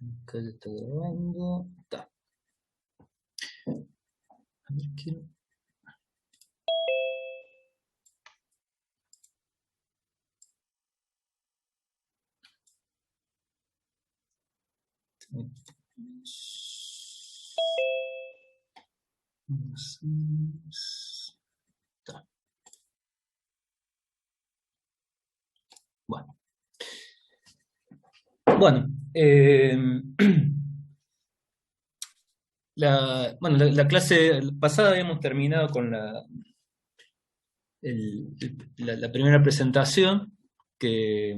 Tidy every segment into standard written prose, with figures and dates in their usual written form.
Acá ya está grabando. Está. A ver, quiero. Está. Bueno. Bueno, la clase pasada habíamos terminado con la primera presentación, que,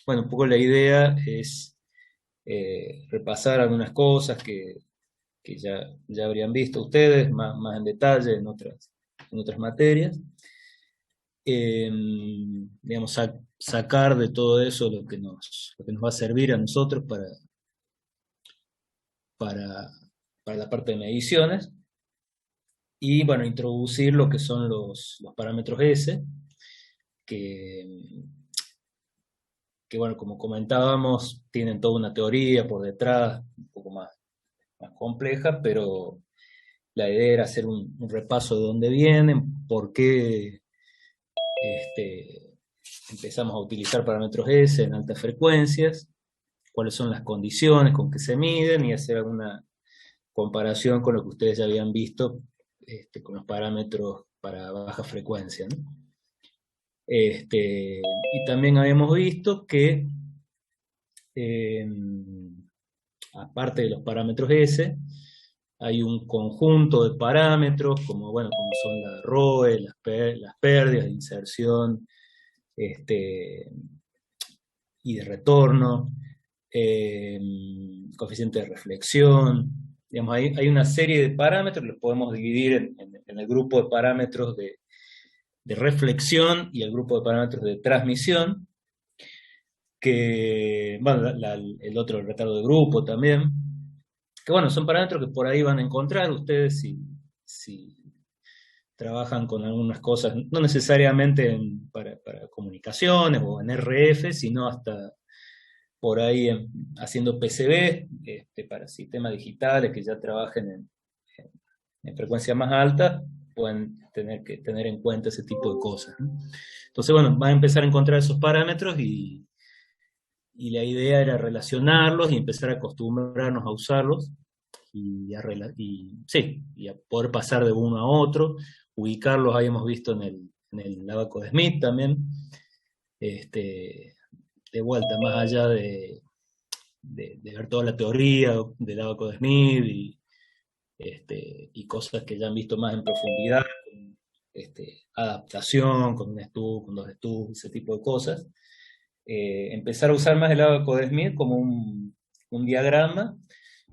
bueno, un poco la idea es repasar algunas cosas que ya habrían visto ustedes, más en detalle en otras materias. Digamos, sacar de todo eso lo que nos va a servir a nosotros para, para la parte de mediciones. Y bueno, introducir lo que son los parámetros S, que, que bueno, como comentábamos, tienen toda una teoría por detrás, un poco más compleja, pero la idea era hacer un repaso de dónde vienen, por qué este, empezamos a utilizar parámetros S en altas frecuencias, cuáles son las condiciones con que se miden y hacer alguna comparación con lo que ustedes ya habían visto con los parámetros para baja frecuencia, ¿no? Y también habíamos visto que, eh, aparte de los parámetros S, hay un conjunto de parámetros, como son la ROE, las pérdidas de inserción este, y de retorno, eh, coeficiente de reflexión. Digamos, hay una serie de parámetros, los podemos dividir en el grupo de parámetros de reflexión y el grupo de parámetros de transmisión, que, bueno, el otro, el retardo de grupo también, que bueno, son parámetros que por ahí van a encontrar ustedes si trabajan con algunas cosas, no necesariamente para comunicaciones o en RF, sino hasta por ahí haciendo PCB para sistemas digitales que ya trabajen en frecuencia más alta, pueden tener que tener en cuenta ese tipo de cosas, ¿no? Entonces, bueno, van a empezar a encontrar esos parámetros y la idea era relacionarlos y empezar a acostumbrarnos a usarlos y a poder pasar de uno a otro, ubicarlos, habíamos visto en el abaco de Smith también, este, de vuelta, más allá de ver toda la teoría del abaco de Smith y cosas que ya han visto más en profundidad, adaptación con un estudio, con dos estudios, ese tipo de cosas. Empezar a usar más el abaco de Smith como un diagrama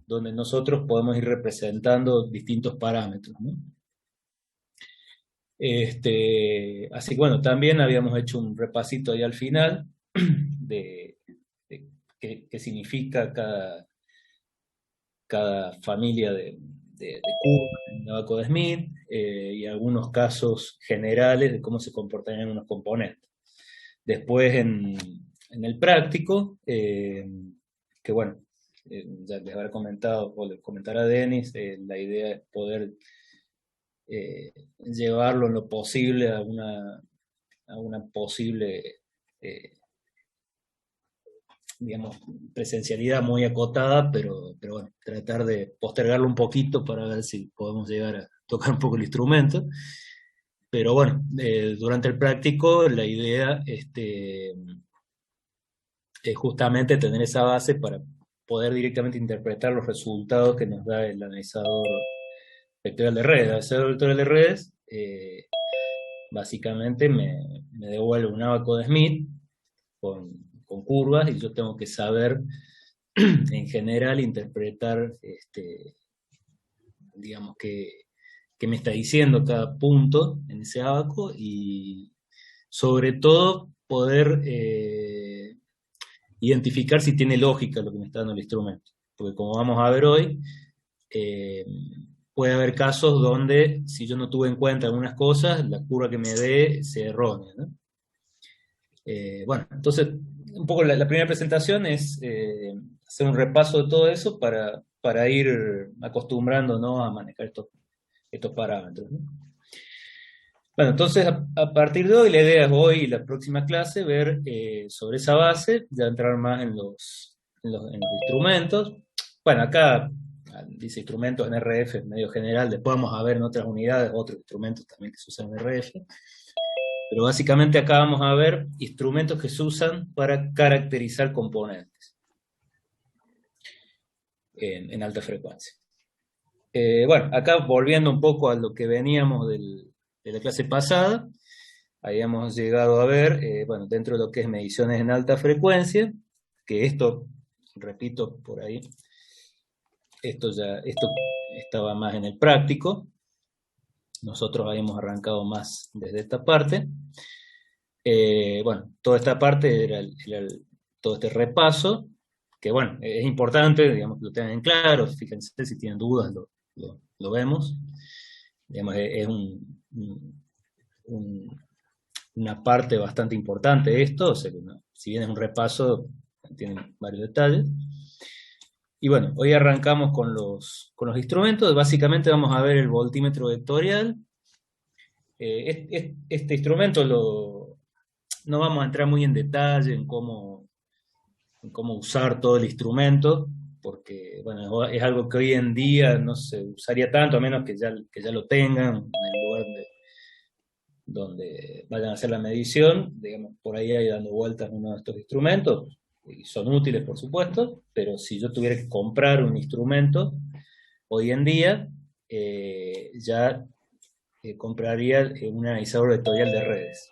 donde nosotros podemos ir representando distintos parámetros, ¿no? Así que bueno, también habíamos hecho un repasito ahí al final de qué significa cada familia de curvas en el abaco de Smith y algunos casos generales de cómo se comportarían unos componentes. Después en el práctico, que bueno, ya les habrá comentado, o les comentará Denis, la idea es poder llevarlo en lo posible a una posible, digamos, presencialidad muy acotada, pero bueno, tratar de postergarlo un poquito para ver si podemos llegar a tocar un poco el instrumento. Pero bueno, durante el práctico la idea es justamente tener esa base para poder directamente interpretar los resultados que nos da el analizador vectorial de redes. El analizador vectorial de redes básicamente me devuelve un abaco de Smith con curvas y yo tengo que saber en general interpretar, digamos, que me está diciendo cada punto en ese abaco y sobre todo poder identificar si tiene lógica lo que me está dando el instrumento. Porque como vamos a ver hoy, eh, puede haber casos donde si yo no tuve en cuenta algunas cosas, la curva que me dé sea errónea, ¿no? Bueno, entonces un poco la primera presentación es hacer un repaso de todo eso para ir acostumbrándonos a manejar estos parámetros, ¿no? Bueno, entonces a partir de hoy, la idea es hoy y la próxima clase ver sobre esa base, ya entrar más en los instrumentos. Bueno, acá dice instrumentos en RF, medio general, después vamos a ver en otras unidades otros instrumentos también que se usan en RF. Pero básicamente acá vamos a ver instrumentos que se usan para caracterizar componentes en alta frecuencia. Bueno, acá volviendo un poco a lo que veníamos de la clase pasada, habíamos llegado a ver, bueno, dentro de lo que es mediciones en alta frecuencia, que esto, repito por ahí, esto estaba más en el práctico, nosotros habíamos arrancado más desde esta parte. Bueno, toda esta parte era todo este repaso, que bueno, es importante, digamos, que lo tengan en claro, fíjense si tienen dudas, lo vemos. Digamos, es una parte bastante importante esto, o sea, que si bien es un repaso, tiene varios detalles. Y bueno, hoy arrancamos con los instrumentos, básicamente vamos a ver el voltímetro vectorial. Este instrumento no vamos a entrar muy en detalle en cómo usar todo el instrumento, porque bueno, es algo que hoy en día no se usaría tanto, a menos que ya lo tengan en el lugar donde vayan a hacer la medición, digamos, por ahí dando vueltas uno de estos instrumentos, y son útiles por supuesto, pero si yo tuviera que comprar un instrumento, hoy en día ya compraría un analizador vectorial de redes,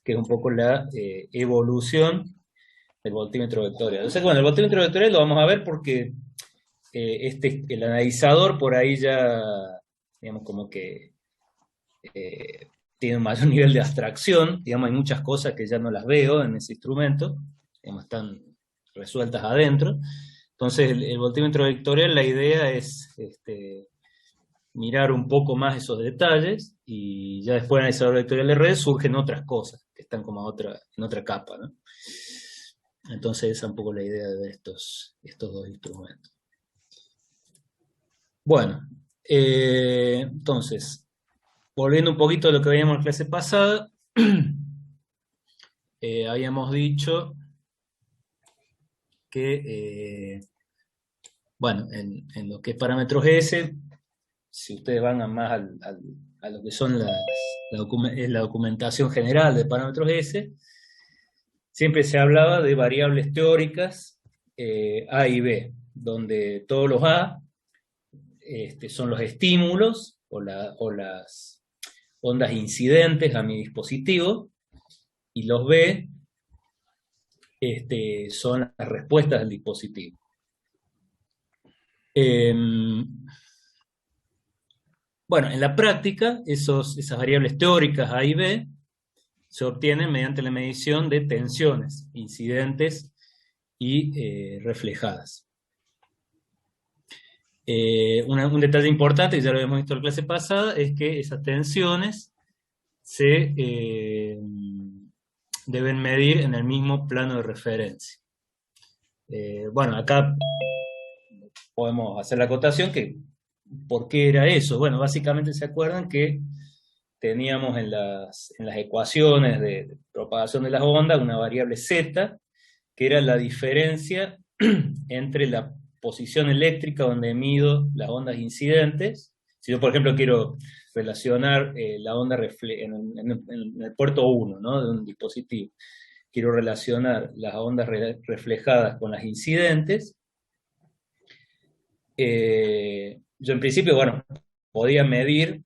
que es un poco la evolución del voltímetro vectorial. Entonces, bueno, el voltímetro vectorial lo vamos a ver porque el analizador por ahí ya, digamos, como que tiene un mayor nivel de abstracción, digamos, hay muchas cosas que ya no las veo en ese instrumento, digamos, están resueltas adentro. Entonces, el voltímetro vectorial, la idea es mirar un poco más esos detalles, y ya después del analizador vectorial de redes surgen otras cosas, que están como en otra capa, ¿no? Entonces esa es un poco la idea de ver estos dos instrumentos. Bueno, entonces, volviendo un poquito a lo que veíamos en la clase pasada, habíamos dicho que, bueno, en lo que es parámetros S, si ustedes van a lo que son la documentación general de parámetros S, siempre se hablaba de variables teóricas A y B, donde todos los A son los estímulos o las ondas incidentes a mi dispositivo, y los B son las respuestas del dispositivo. Bueno, en la práctica, esas variables teóricas A y B se obtienen mediante la medición de tensiones incidentes y reflejadas. Un detalle importante, y ya lo habíamos visto en la clase pasada, es que esas tensiones se deben medir en el mismo plano de referencia. Bueno, acá podemos hacer la acotación que, ¿por qué era eso? Bueno, básicamente se acuerdan que teníamos en las ecuaciones de propagación de las ondas una variable z, que era la diferencia entre la posición eléctrica donde mido las ondas incidentes. Si yo, por ejemplo, quiero relacionar la onda en el puerto 1, ¿no?, de un dispositivo, quiero relacionar las ondas reflejadas con las incidentes, yo en principio, bueno, podía medir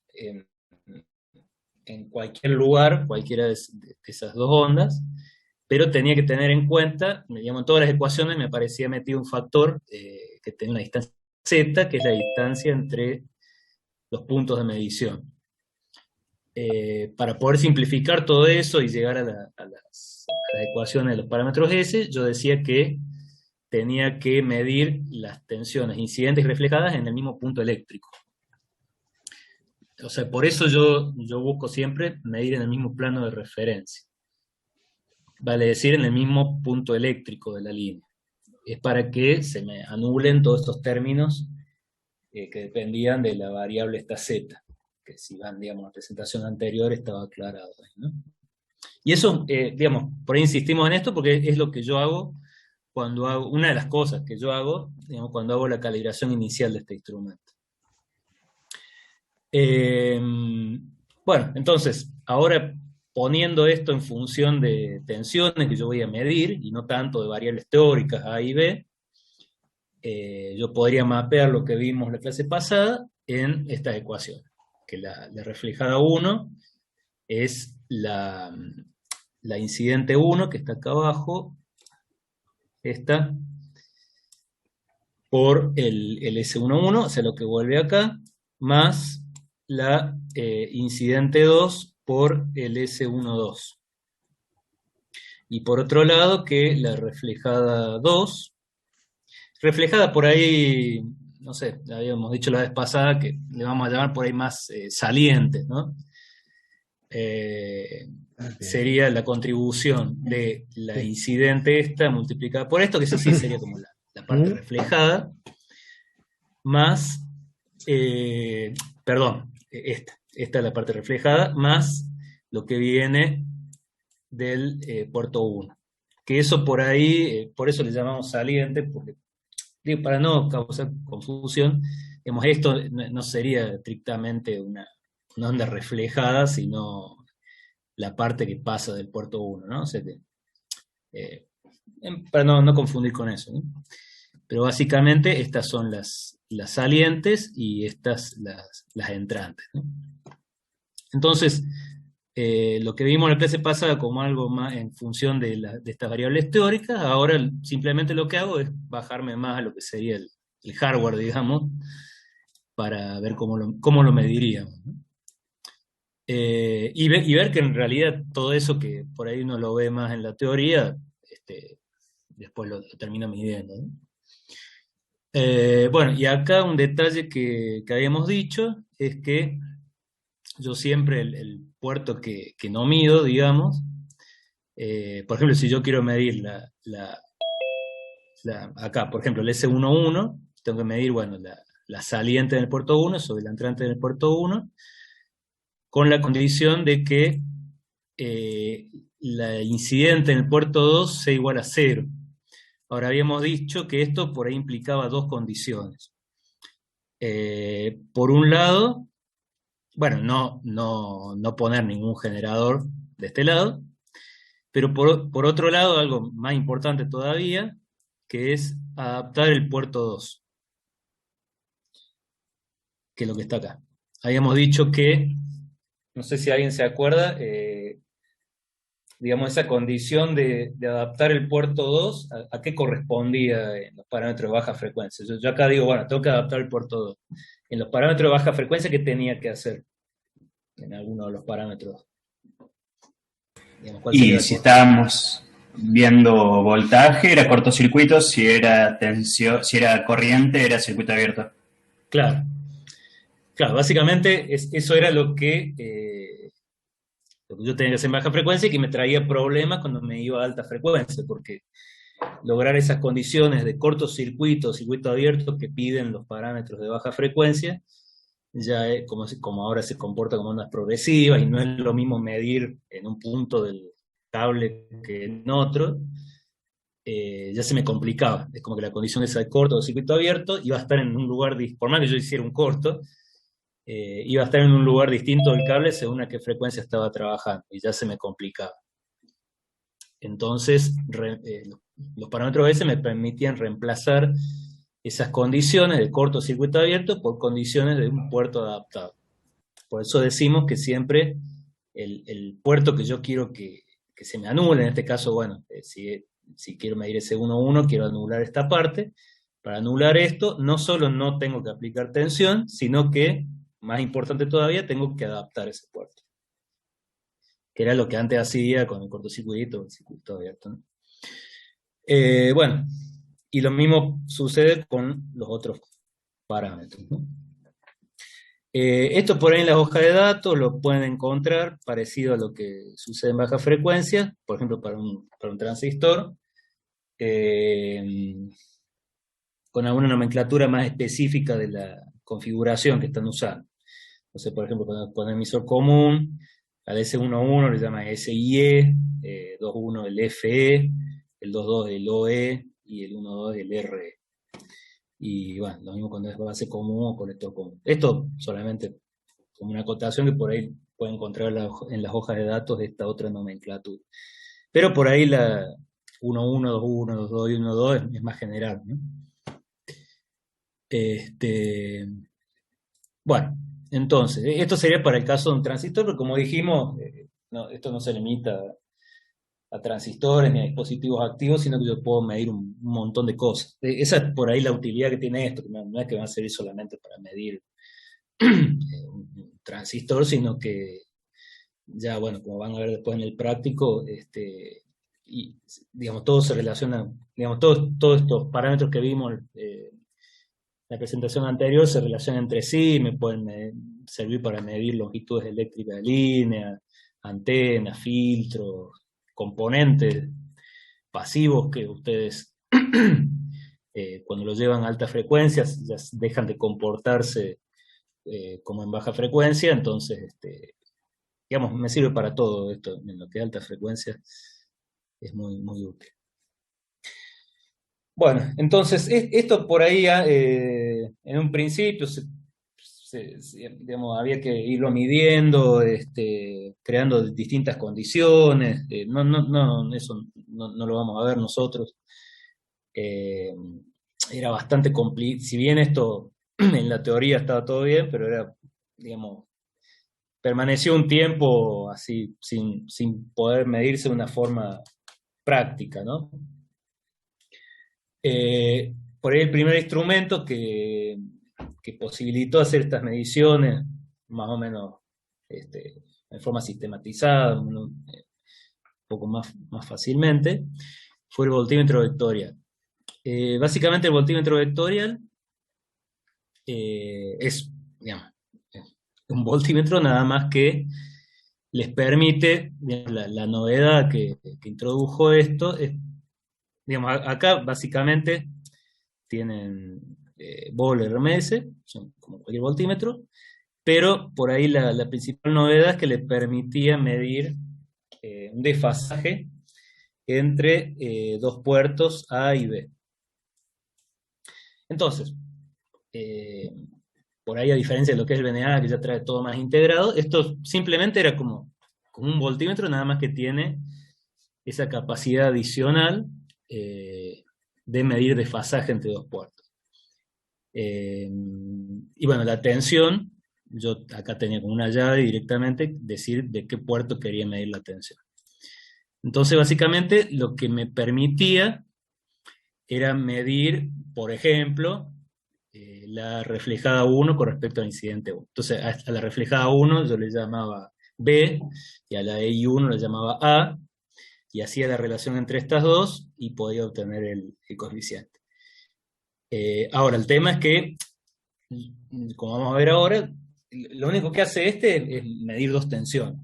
en cualquier lugar, cualquiera de esas dos ondas, pero tenía que tener en cuenta, digamos, en todas las ecuaciones me aparecía metido un factor que tiene una distancia z, que es la distancia entre los puntos de medición. Para poder simplificar todo eso y llegar a las ecuaciones de los parámetros S, yo decía que tenía que medir las tensiones incidentes y reflejadas en el mismo punto eléctrico. O sea, por eso yo busco siempre medir en el mismo plano de referencia. vale decir en el mismo punto eléctrico de la línea. Es para que se me anulen todos estos términos que dependían de la variable esta z, que si van, digamos, a la presentación anterior estaba aclarado ahí, ¿no? Y eso, digamos, por ahí insistimos en esto porque es lo que yo hago cuando hago, una de las cosas que yo hago, digamos, cuando hago la calibración inicial de este instrumento. Eh, bueno, entonces, ahora poniendo esto en función de tensiones que yo voy a medir, y no tanto de variables teóricas A y B, yo podría mapear lo que vimos la clase pasada en estas ecuaciones, que la reflejada 1 es la incidente 1, que está acá abajo, esta, por el S11, o sea, lo que vuelve acá, más la incidente 2 por el S12. Y por otro lado, que la reflejada 2, reflejada por ahí, no sé, habíamos dicho la vez pasada que le vamos a llamar por ahí más salientes, ¿no? Sería la contribución de la incidente esta multiplicada por esto, que eso sí sería como la parte reflejada, más, perdón, esta es la parte reflejada, más lo que viene del puerto 1. Que eso por ahí, por eso le llamamos saliente, porque digo, para no causar confusión, digamos, esto no sería estrictamente una onda reflejada, sino la parte que pasa del puerto 1, ¿no? O sea que, para no confundir con eso, ¿no? Pero básicamente estas son las salientes y estas las entrantes, ¿no? Entonces, lo que vimos en la clase pasada como algo más en función de estas variables teóricas, ahora simplemente lo que hago es bajarme más a lo que sería el hardware, digamos, para ver cómo lo mediríamos, ¿no? Y ver que en realidad todo eso que por ahí uno lo ve más en la teoría, después lo termina midiendo, ¿no? Bueno, y acá un detalle que habíamos dicho es que yo siempre el puerto que no mido, digamos, por ejemplo, si yo quiero medir acá, por ejemplo, el S11, tengo que medir, bueno, la saliente en el puerto 1 sobre la entrante en el puerto 1, con la condición de que la incidente en el puerto 2 sea igual a 0. Ahora habíamos dicho que esto por ahí implicaba dos condiciones. Por un lado, bueno, no poner ningún generador de este lado, pero por otro lado, algo más importante todavía, que es adaptar el puerto 2, que es lo que está acá. Habíamos dicho que, no sé si alguien se acuerda, digamos, esa condición de adaptar el puerto 2, ¿a qué correspondía en los parámetros de baja frecuencia? Yo acá digo, bueno, tengo que adaptar el puerto 2. En los parámetros de baja frecuencia, ¿qué tenía que hacer en alguno de los parámetros? Digamos, ¿cuál sería Y la si estábamos viendo voltaje, era cortocircuito; si era tensión, si era corriente, era circuito abierto. Claro, claro, básicamente eso era lo que yo tenía que hacer en baja frecuencia y que me traía problemas cuando me iba a alta frecuencia, porque lograr esas condiciones de cortocircuito, circuito abierto que piden los parámetros de baja frecuencia, ya es como ahora se comporta como ondas progresivas y no es lo mismo medir en un punto del cable que en otro, ya se me complicaba. Es como que la condición esa de corto o circuito abierto iba a estar en un lugar, por más que yo hiciera un corto, iba a estar en un lugar distinto del cable según a qué frecuencia estaba trabajando, y ya se me complicaba. Entonces, los parámetros S me permitían reemplazar esas condiciones de corto circuito abierto por condiciones de un puerto adaptado. Por eso decimos que siempre el puerto que yo quiero que se me anule, en este caso, bueno, si quiero medir ese 1,1, quiero anular esta parte. Para anular esto, no solo no tengo que aplicar tensión, sino que, más importante todavía, tengo que adaptar ese puerto, que era lo que antes hacía con el cortocircuito o el circuito abierto, ¿no? Bueno, y lo mismo sucede con los otros parámetros, ¿no? Esto por ahí en las hojas de datos lo pueden encontrar parecido a lo que sucede en baja frecuencia, por ejemplo, para un transistor, eh, con alguna nomenclatura más específica de la configuración que están usando. Entonces, por ejemplo, cuando ponen emisor común, al S11 le llama SIE, 21 el FE, el 22 el OE y el 12 el RE. Y bueno, lo mismo cuando es base común o colector común. Esto solamente como una acotación que por ahí pueden encontrar en las hojas de datos de esta otra nomenclatura. Pero por ahí la 11, 21, 22 y 12 es más general, ¿no? Bueno, entonces, esto sería para el caso de un transistor, pero como dijimos, esto no se limita a transistores ni a dispositivos activos, sino que yo puedo medir un montón de cosas. Esa es por ahí la utilidad que tiene esto, que no es que va a servir solamente para medir un transistor, sino que ya, bueno, como van a ver después en el práctico, y, digamos, todo se relaciona, digamos, todos estos parámetros que vimos la presentación anterior se relacionan entre sí, me pueden servir para medir longitudes eléctricas de línea, antenas, filtros, componentes pasivos que ustedes cuando los llevan a altas frecuencias ya dejan de comportarse como en baja frecuencia, entonces, digamos, me sirve para todo esto, en lo que es alta frecuencia es muy, muy útil. Bueno, entonces, esto por ahí en un principio digamos, había que irlo midiendo, creando distintas condiciones. Eso no lo vamos a ver nosotros. Eh, Era bastante complicado. Si bien esto en la teoría estaba todo bien, pero era, digamos, permaneció un tiempo así sin poder medirse de una forma práctica, ¿no? Por ahí el primer instrumento que posibilitó hacer estas mediciones más o menos en forma sistematizada, un poco más fácilmente, fue el voltímetro vectorial. Básicamente el voltímetro vectorial es, digamos, un voltímetro nada más que les permite, digamos, la novedad que introdujo esto, es, digamos, acá básicamente tienen bol RMS, son como cualquier voltímetro, pero por ahí la principal novedad es que le permitía medir un desfasaje entre dos puertos A y B. Entonces, por ahí a diferencia de lo que es el VNA, que ya trae todo más integrado, esto simplemente era como un voltímetro, nada más que tiene esa capacidad adicional de medir desfasaje entre dos puertos. Y bueno, la tensión, yo acá tenía como una llave directamente decir de qué puerto quería medir la tensión. Entonces, básicamente, lo que me permitía era medir, por ejemplo, la reflejada 1 con respecto al incidente 1. Entonces, a la reflejada 1 yo le llamaba B, y a la EI1 le llamaba A, y hacía la relación entre estas dos y podía obtener el coeficiente. Ahora, el tema es que, como vamos a ver ahora, lo único que hace es medir dos tensiones,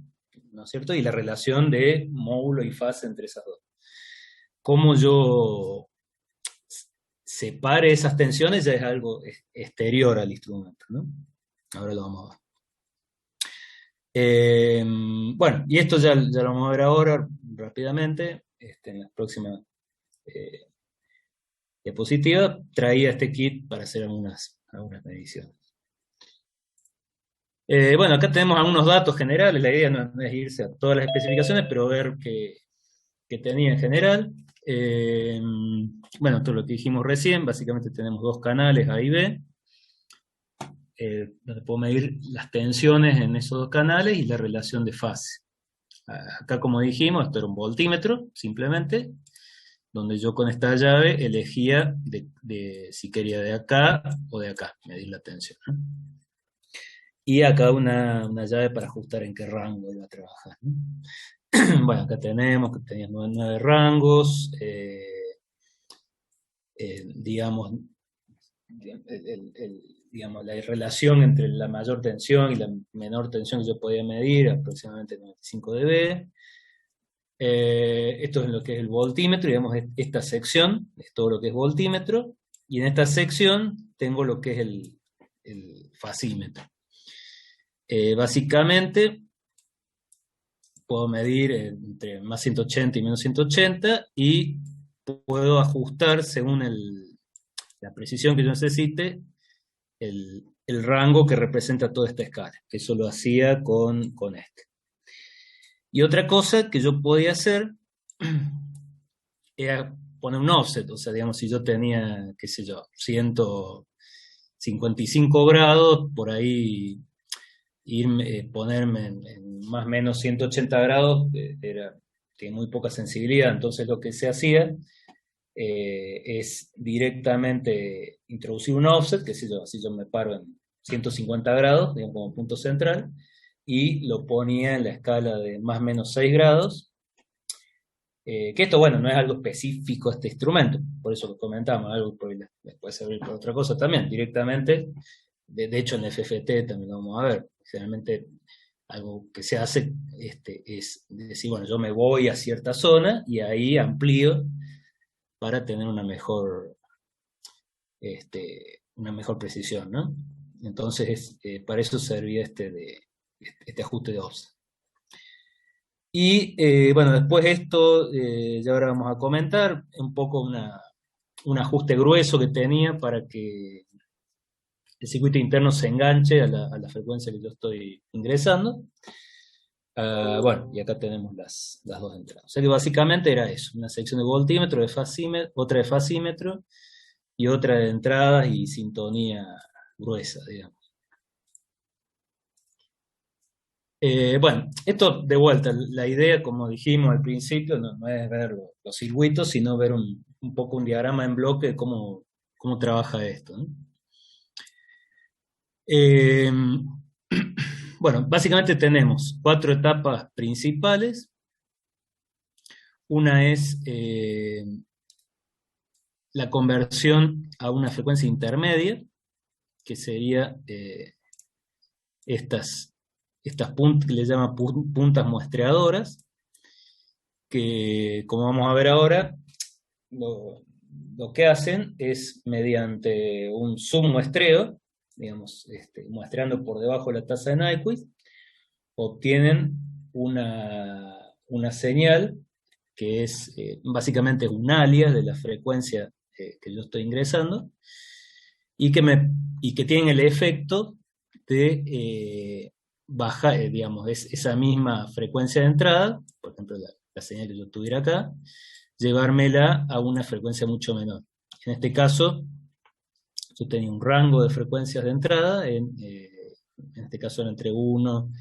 ¿no es cierto? Y la relación de módulo y fase entre esas dos. Cómo yo separe esas tensiones ya es algo exterior al instrumento, ¿no? Ahora lo vamos a ver. Bueno, y esto ya lo vamos a ver ahora rápidamente, en las próximas diapositivas. Traía este kit para hacer algunas mediciones. Bueno, acá tenemos algunos datos generales, la idea no es irse a todas las especificaciones, pero ver qué tenía en general. Bueno, esto es lo que dijimos recién, básicamente tenemos dos canales A y B, donde puedo medir las tensiones en esos dos canales y la relación de fase. Acá, como dijimos, esto era un voltímetro, simplemente, donde yo con esta llave elegía si quería de acá o de acá, medir la tensión, ¿no? Y acá una llave para ajustar en qué rango iba a trabajar, ¿no? Bueno, acá tenemos que tenía 9 rangos, digamos, digamos, la relación entre la mayor tensión y la menor tensión que yo podía medir, aproximadamente 95 dB. Esto es lo que es el voltímetro, digamos, esta sección es todo lo que es voltímetro, y en esta sección tengo lo que es el fasímetro. Básicamente, puedo medir entre más 180 y menos 180, y puedo ajustar según la precisión que yo necesite, el rango que representa toda esta escala, que eso lo hacía con este. Y otra cosa que yo podía hacer era poner un offset, o sea, digamos, si yo tenía, qué sé yo, 155 grados, por ahí ponerme en más o menos 180 grados, tiene muy poca sensibilidad, entonces lo que se hacía es directamente introducir un offset, que si yo, así yo me paro en 150 grados, digamos, como punto central, y lo ponía en la escala de más o menos 6 grados, que esto, bueno, no es algo específico a este instrumento, por eso lo comentamos, algo que les puede servir para otra cosa también, directamente, de hecho en FFT también lo vamos a ver, generalmente algo que se hace es decir, bueno, yo me voy a cierta zona y ahí amplío para tener una mejor precisión, ¿no? Entonces, para eso servía este ajuste de offset. Y bueno, después esto, ya ahora vamos a comentar, un poco un ajuste grueso que tenía para que el circuito interno se enganche a la frecuencia que yo estoy ingresando. Bueno, y acá tenemos las dos entradas. O sea que básicamente era eso, una sección de voltímetro, otra de fasímetro, y otra de entradas y sintonía gruesa, digamos. Bueno, esto de vuelta, la idea, como dijimos al principio, no es ver los circuitos, sino ver un poco un diagrama en bloque de cómo trabaja esto, ¿no? Bueno, básicamente tenemos 4 etapas principales. Una es la conversión a una frecuencia intermedia, que sería estas puntas que le llaman puntas muestreadoras, que como vamos a ver ahora, lo que hacen es mediante un submuestreo, digamos, muestreando por debajo de la tasa de Nyquist, obtienen una señal que es básicamente un alias de la frecuencia que yo estoy ingresando, y que tienen el efecto de bajar, digamos, esa misma frecuencia de entrada, por ejemplo la señal que yo tuviera acá, llevármela a una frecuencia mucho menor. En este caso, yo tenía un rango de frecuencias de entrada, en este caso era entre 1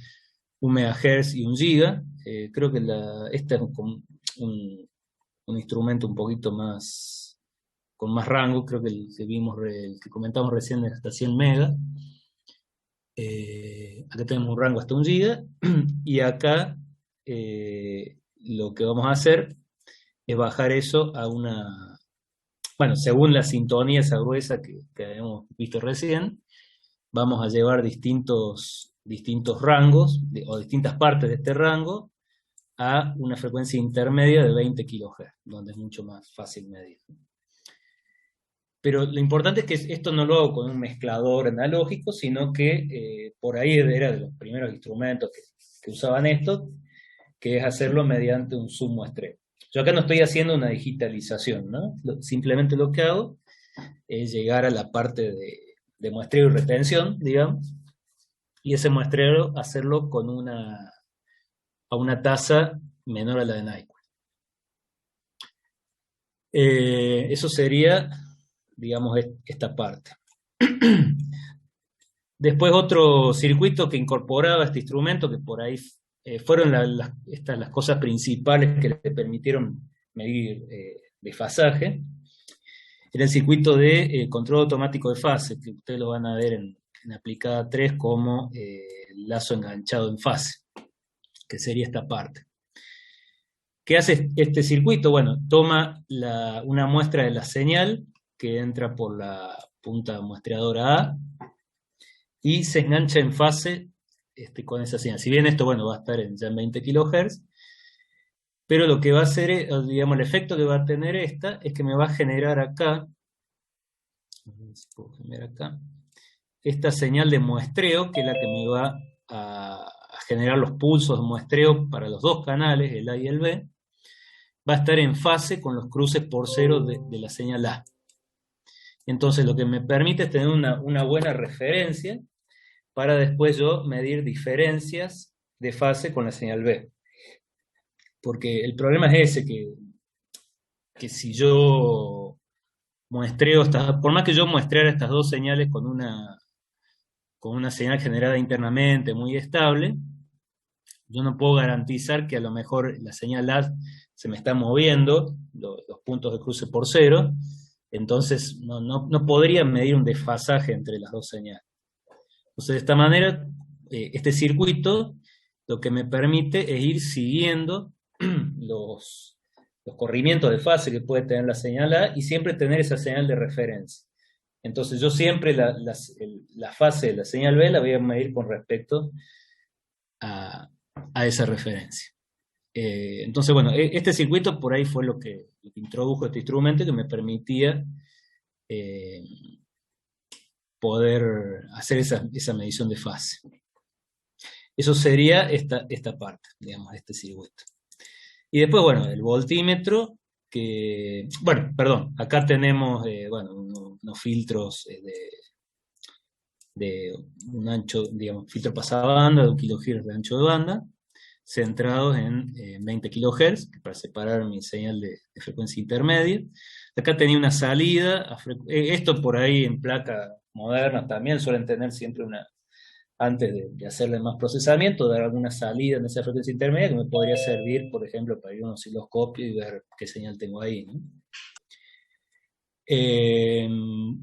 MHz y 1 giga. Creo que este es un instrumento un poquito más, con más rango, creo que el que comentamos recién es hasta 100 megas. Acá tenemos un rango hasta 1 giga, y acá lo que vamos a hacer es bajar eso a bueno, según la sintonía esa gruesa que hemos visto recién, vamos a llevar distintos rangos, o distintas partes de este rango, a una frecuencia intermedia de 20 kHz, donde es mucho más fácil medir. Pero lo importante es que esto no lo hago con un mezclador analógico, sino que por ahí era de los primeros instrumentos que usaban esto, que es hacerlo mediante un submuestreo. Yo acá no estoy haciendo una digitalización, ¿no? Simplemente lo que hago es llegar a la parte de muestreo y retención, digamos, y ese muestreo hacerlo a una tasa menor a la de Nyquist. Eso sería, digamos, esta parte. Después otro circuito que incorporaba este instrumento, que por ahí fueron las cosas principales que le permitieron medir desfasaje, era el circuito de control automático de fase, que ustedes lo van a ver en aplicada 3 como lazo enganchado en fase, que sería esta parte. ¿Qué hace este circuito? Bueno, toma una muestra de la señal que entra por la punta muestreadora A, y se engancha en fase con esa señal. Si bien esto, bueno, va a estar ya en 20 kHz, pero lo que va a hacer, digamos, el efecto que va a tener esta es que me va a generar acá, a ver si puedo generar acá, esta señal de muestreo, que es la que me va a generar los pulsos de muestreo para los dos canales, el A y el B, va a estar en fase con los cruces por cero de la señal A. Entonces lo que me permite es tener una buena referencia para después yo medir diferencias de fase con la señal B. Porque el problema es ese, que si yo muestreo, por más que yo muestreara estas dos señales con una señal generada internamente muy estable, yo no puedo garantizar que a lo mejor la señal A se me está moviendo, los puntos de cruce por cero, entonces no podría medir un desfasaje entre las dos señales. Entonces, de esta manera, este circuito lo que me permite es ir siguiendo los corrimientos de fase que puede tener la señal A y siempre tener esa señal de referencia. Entonces yo siempre la fase de la señal B la voy a medir con respecto a esa referencia. Entonces, bueno, este circuito por ahí fue lo que introdujo este instrumento que me permitía poder hacer esa medición de fase. Eso sería esta parte, digamos, de este circuito. Y después, bueno, el voltímetro, que, bueno, perdón, acá tenemos, bueno, unos filtros de un ancho, digamos, filtro pasabanda de 1 kHz de ancho de banda, centrados en 20 kHz, para separar mi señal de frecuencia intermedia. Acá tenía una salida, esto por ahí en placas modernas también suelen tener siempre antes de hacerle más procesamiento, dar alguna salida en esa frecuencia intermedia que me podría servir, por ejemplo, para ir a un osciloscopio y ver qué señal tengo ahí, ¿no?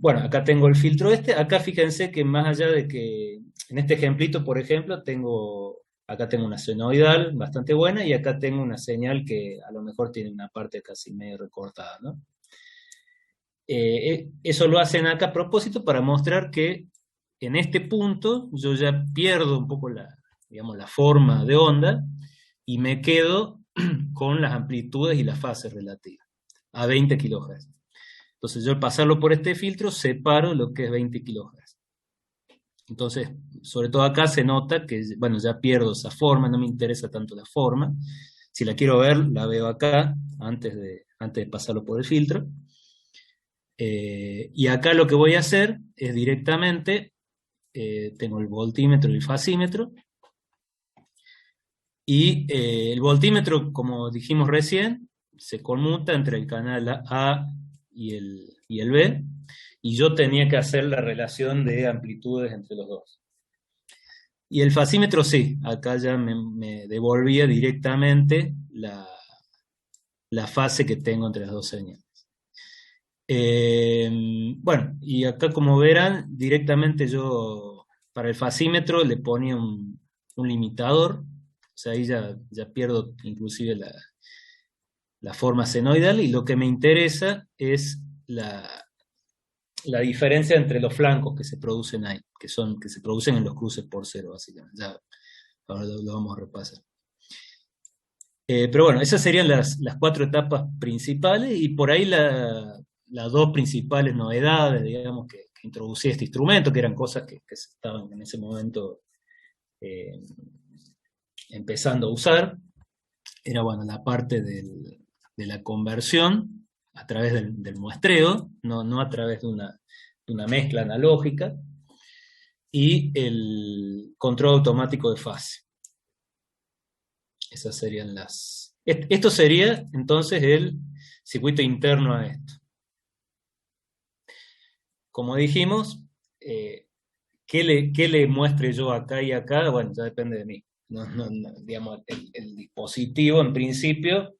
Bueno, acá tengo el filtro acá fíjense que más allá de que, en este ejemplito, por ejemplo, acá tengo una senoidal bastante buena y acá tengo una señal que a lo mejor tiene una parte casi medio recortada, ¿no? Eso lo hacen acá a propósito para mostrar que en este punto yo ya pierdo un poco digamos, la forma de onda y me quedo con las amplitudes y las fases relativas a 20 kHz. Entonces yo al pasarlo por este filtro separo lo que es 20 kHz. Entonces, sobre todo acá se nota que, bueno, ya pierdo esa forma, no me interesa tanto la forma. Si la quiero ver, la veo acá, antes de pasarlo por el filtro. Y acá lo que voy a hacer es directamente, tengo el voltímetro y el fasímetro, y el voltímetro, como dijimos recién, se conmuta entre el canal A y el B, y yo tenía que hacer la relación de amplitudes entre los dos. Y el fasímetro sí, acá ya me devolvía directamente la fase que tengo entre las dos señales. Bueno, y acá como verán, directamente yo para el fasímetro le ponía un limitador, o sea, ahí ya pierdo inclusive la forma senoidal, y lo que me interesa es la diferencia entre los flancos que se producen ahí, que se producen en los cruces por cero, básicamente. Ya, ahora lo vamos a repasar. Pero bueno, esas serían las 4 etapas principales, y por ahí las 2 principales novedades, digamos, que introducía este instrumento, que eran cosas que se estaban en ese momento empezando a usar, era, bueno, la parte de la conversión a través del muestreo, no a través de una mezcla analógica, y el control automático de fase. Esas serían esto sería entonces el circuito interno a esto. Como dijimos, ¿qué le muestre yo acá y acá? Bueno, ya depende de mí. Digamos, el dispositivo en principio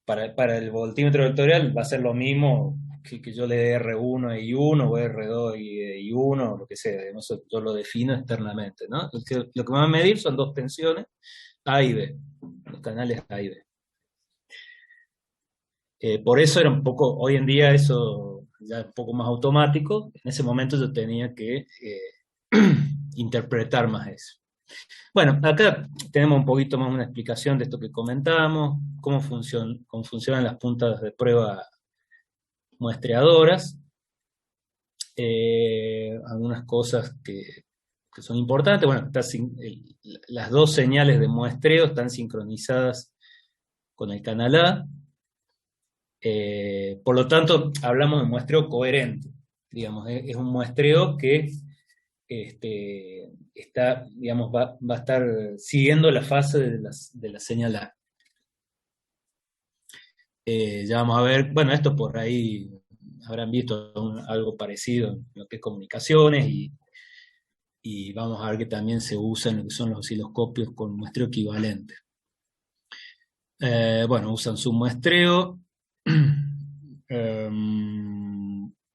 para el voltímetro vectorial va a ser lo mismo que yo le dé R1 a I1 o R2 y I1, o lo que sea, no sé, yo lo defino externamente, ¿no? Lo que me va a medir son 2 tensiones, A y B, los canales A y B. Por eso era un poco, hoy en día eso ya es un poco más automático. En ese momento yo tenía que interpretar más eso. Bueno, acá tenemos un poquito más una explicación de esto que comentábamos, cómo funcionan las puntas de prueba muestreadoras, algunas cosas que son importantes. Bueno, las dos señales de muestreo están sincronizadas con el canal A. Por lo tanto, hablamos de muestreo coherente. Digamos, es un muestreo que digamos, va a estar siguiendo la fase de la señal A. Ya vamos a ver, bueno, esto por ahí habrán visto algo parecido en lo que es comunicaciones y vamos a ver que también se usa en lo que son los osciloscopios con muestreo equivalente. Bueno, usan su muestreo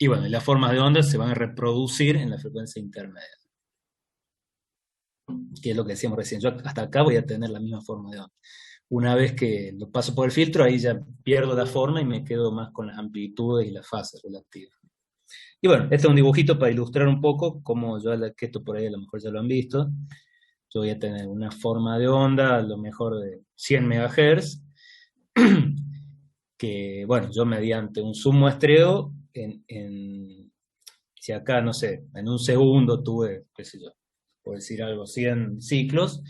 y bueno, las formas de onda se van a reproducir en la frecuencia intermedia, que es lo que decíamos recién. Yo hasta acá voy a tener la misma forma de onda. Una vez que lo paso por el filtro, ahí ya pierdo la forma y me quedo más con las amplitudes y las fases relativas. Y bueno, este es un dibujito para ilustrar un poco cómo que esto por ahí a lo mejor ya lo han visto. Yo voy a tener una forma de onda, a lo mejor de 100 MHz, que bueno, yo mediante un submuestreo, si acá, no sé, en un segundo tuve, qué sé yo, por decir algo, 100 ciclos,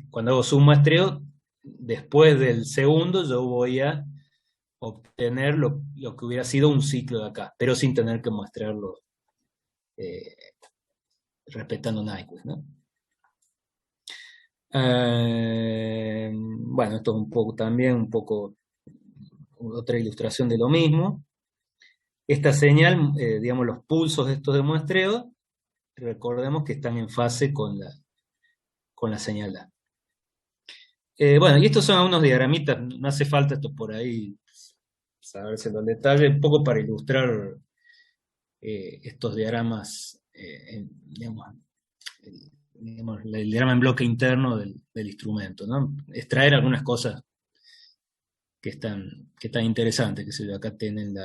cuando hago submuestreo, después del segundo yo voy a obtener lo que hubiera sido un ciclo de acá, pero sin tener que muestrarlo eh, respetando Nyquist, ¿no? Bueno, esto es un poco también, un poco otra ilustración de lo mismo. Esta señal, digamos, los pulsos de estos de muestreo, recordemos que están en fase con la señal A. Bueno, y estos son algunos diagramitas, no hace falta esto por ahí sabérselo en detalle, un poco para ilustrar estos diagramas, el diagrama en bloque interno del instrumento, ¿no? Extraer algunas cosas que están interesantes, que se acá tienen que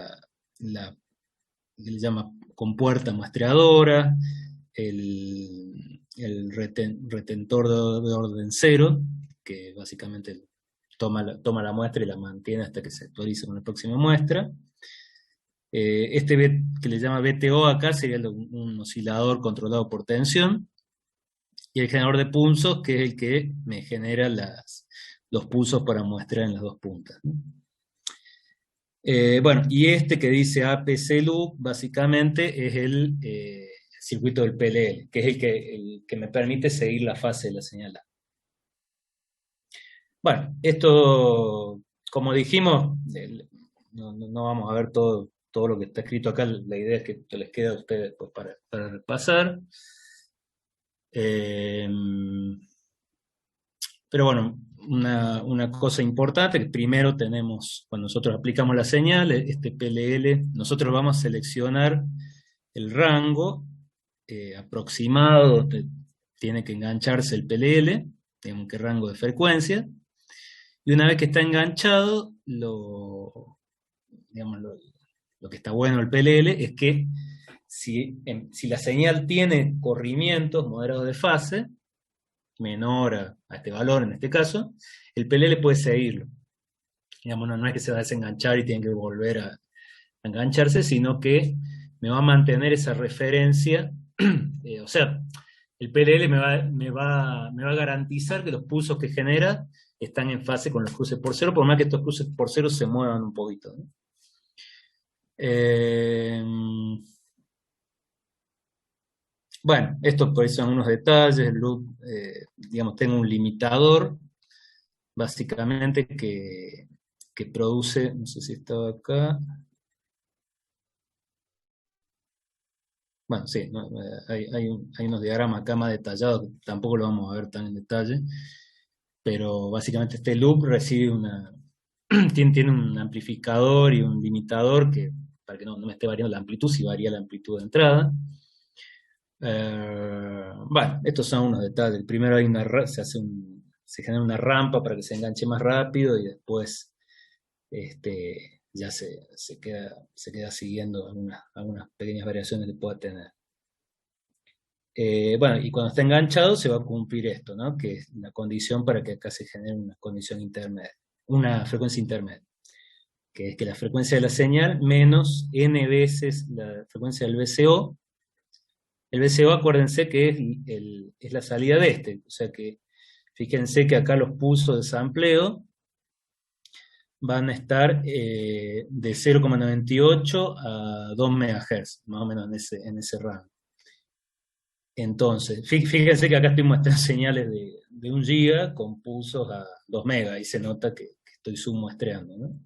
le llama compuerta muestreadora, el retentor de orden cero, que básicamente toma la muestra y la mantiene hasta que se actualice con la próxima muestra. Que le llama BTO acá sería un oscilador controlado por tensión, y el generador de pulsos, que es el que me genera los pulsos para muestrar en las dos puntas, ¿no? Bueno, y este que dice APC loop, básicamente es el circuito del PLL, que es el que me permite seguir la fase de la señal A. Bueno, esto, como dijimos, no vamos a ver todo lo que está escrito acá, la idea es que les quede a ustedes pues, para repasar. Pero bueno, una cosa importante, que primero tenemos, cuando nosotros aplicamos la señal, este PLL, nosotros vamos a seleccionar el rango aproximado donde tiene que engancharse el PLL, digamos qué rango de frecuencia, y una vez que está enganchado, digamos, lo que está bueno del PLL es que si la señal tiene corrimientos moderados de fase, menor a este valor en este caso, el PLL puede seguirlo. Digamos, no es que se va a desenganchar y tiene que volver a engancharse, sino que me va a mantener esa referencia, o sea, el PLL me va a garantizar que los pulsos que genera están en fase con los cruces por cero, por más que estos cruces por cero se muevan un poquito, ¿no? Bueno, estos por eso son unos detalles. El loop, digamos, tengo un limitador, básicamente, que produce, no sé si estaba acá. Bueno, sí, no, hay unos diagramas acá más detallados, que tampoco lo vamos a ver tan en detalle, pero básicamente este loop recibe tiene un amplificador y un limitador para que no me esté variando la amplitud, si varía la amplitud de entrada. Bueno, estos son unos detalles. Primero se genera una rampa para que se enganche más rápido y después ya se queda siguiendo algunas pequeñas variaciones que pueda tener. Bueno, y cuando está enganchado se va a cumplir esto, ¿no? Que es la condición para que acá se genere una condición intermedia, una frecuencia intermedia, que es que la frecuencia de la señal menos n veces la frecuencia del VCO. El VCO, acuérdense que es la salida de este, o sea que fíjense que acá los pulsos de sampleo van a estar de 0,98 a 2 MHz, más o menos en ese rango. Entonces, fíjense que acá estoy mostrando señales de 1 giga con pulsos a 2 megas, ahí se nota que estoy submuestreando, ¿no?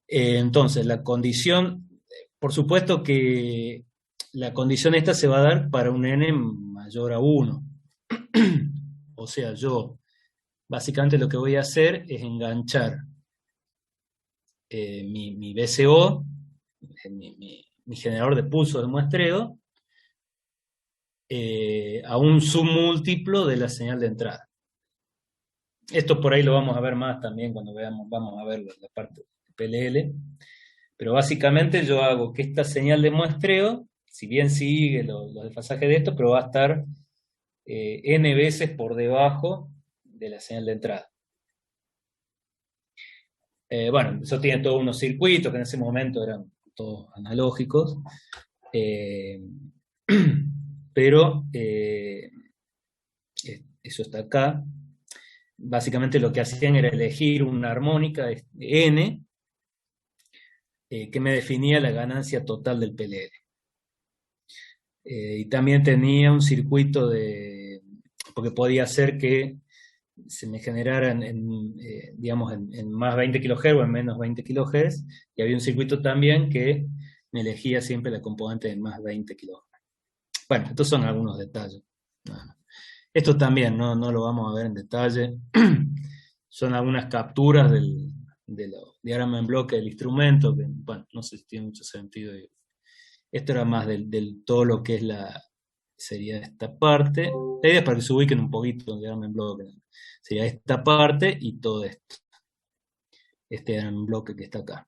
Entonces, la condición, por supuesto que la condición esta se va a dar para un n mayor a 1. O sea, yo básicamente lo que voy a hacer es enganchar mi VCO, mi generador de pulso de muestreo, a un submúltiplo de la señal de entrada. Esto por ahí lo vamos a ver más también cuando vamos a ver la parte de PLL, pero básicamente yo hago que esta señal de muestreo, si bien sigue los desfasajes de esto, pero va a estar n veces por debajo de la señal de entrada. Bueno, eso tiene todos unos circuitos que en ese momento eran todos analógicos, pero eso está acá. Básicamente lo que hacían era elegir una armónica n que me definía la ganancia total del PLL. Y también tenía un circuito porque podía hacer que se me generaran digamos, en más 20 kHz o en menos 20 kHz, y había un circuito también que me elegía siempre la componente de más 20 kHz. Bueno, estos son algunos detalles. Esto también no lo vamos a ver en detalle. Son algunas capturas de los diagramas en bloque del instrumento, que, bueno, no sé si tiene mucho sentido. Esto era más del todo lo que es sería esta parte. La idea es para que se ubiquen un poquito el diagrama en bloque. Sería esta parte y todo esto. Este diagrama en bloque que está acá.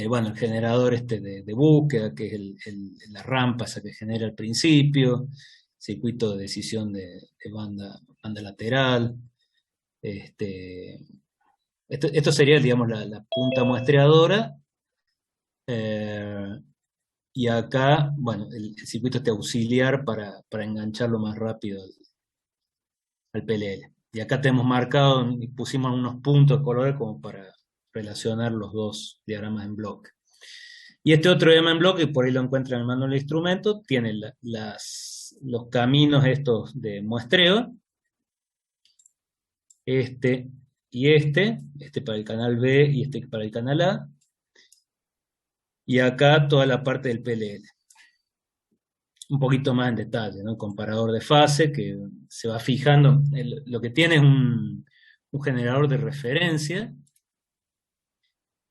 Bueno, el generador de búsqueda, que es la rampa esa que genera al principio, circuito de decisión de banda lateral. Esto sería, digamos, la punta muestreadora. Y acá, bueno, el circuito auxiliar para engancharlo más rápido al PLL. Y acá tenemos marcado, y pusimos unos puntos de color como para relacionar los dos diagramas en bloque. Y este otro diagrama en bloque, por ahí lo encuentran en el manual del instrumento, tiene los caminos estos de muestreo, este y este para el canal B y este para el canal A, y acá toda la parte del PLL. Un poquito más en detalle, ¿no? Comparador de fase que se va fijando. Lo que tiene es un generador de referencia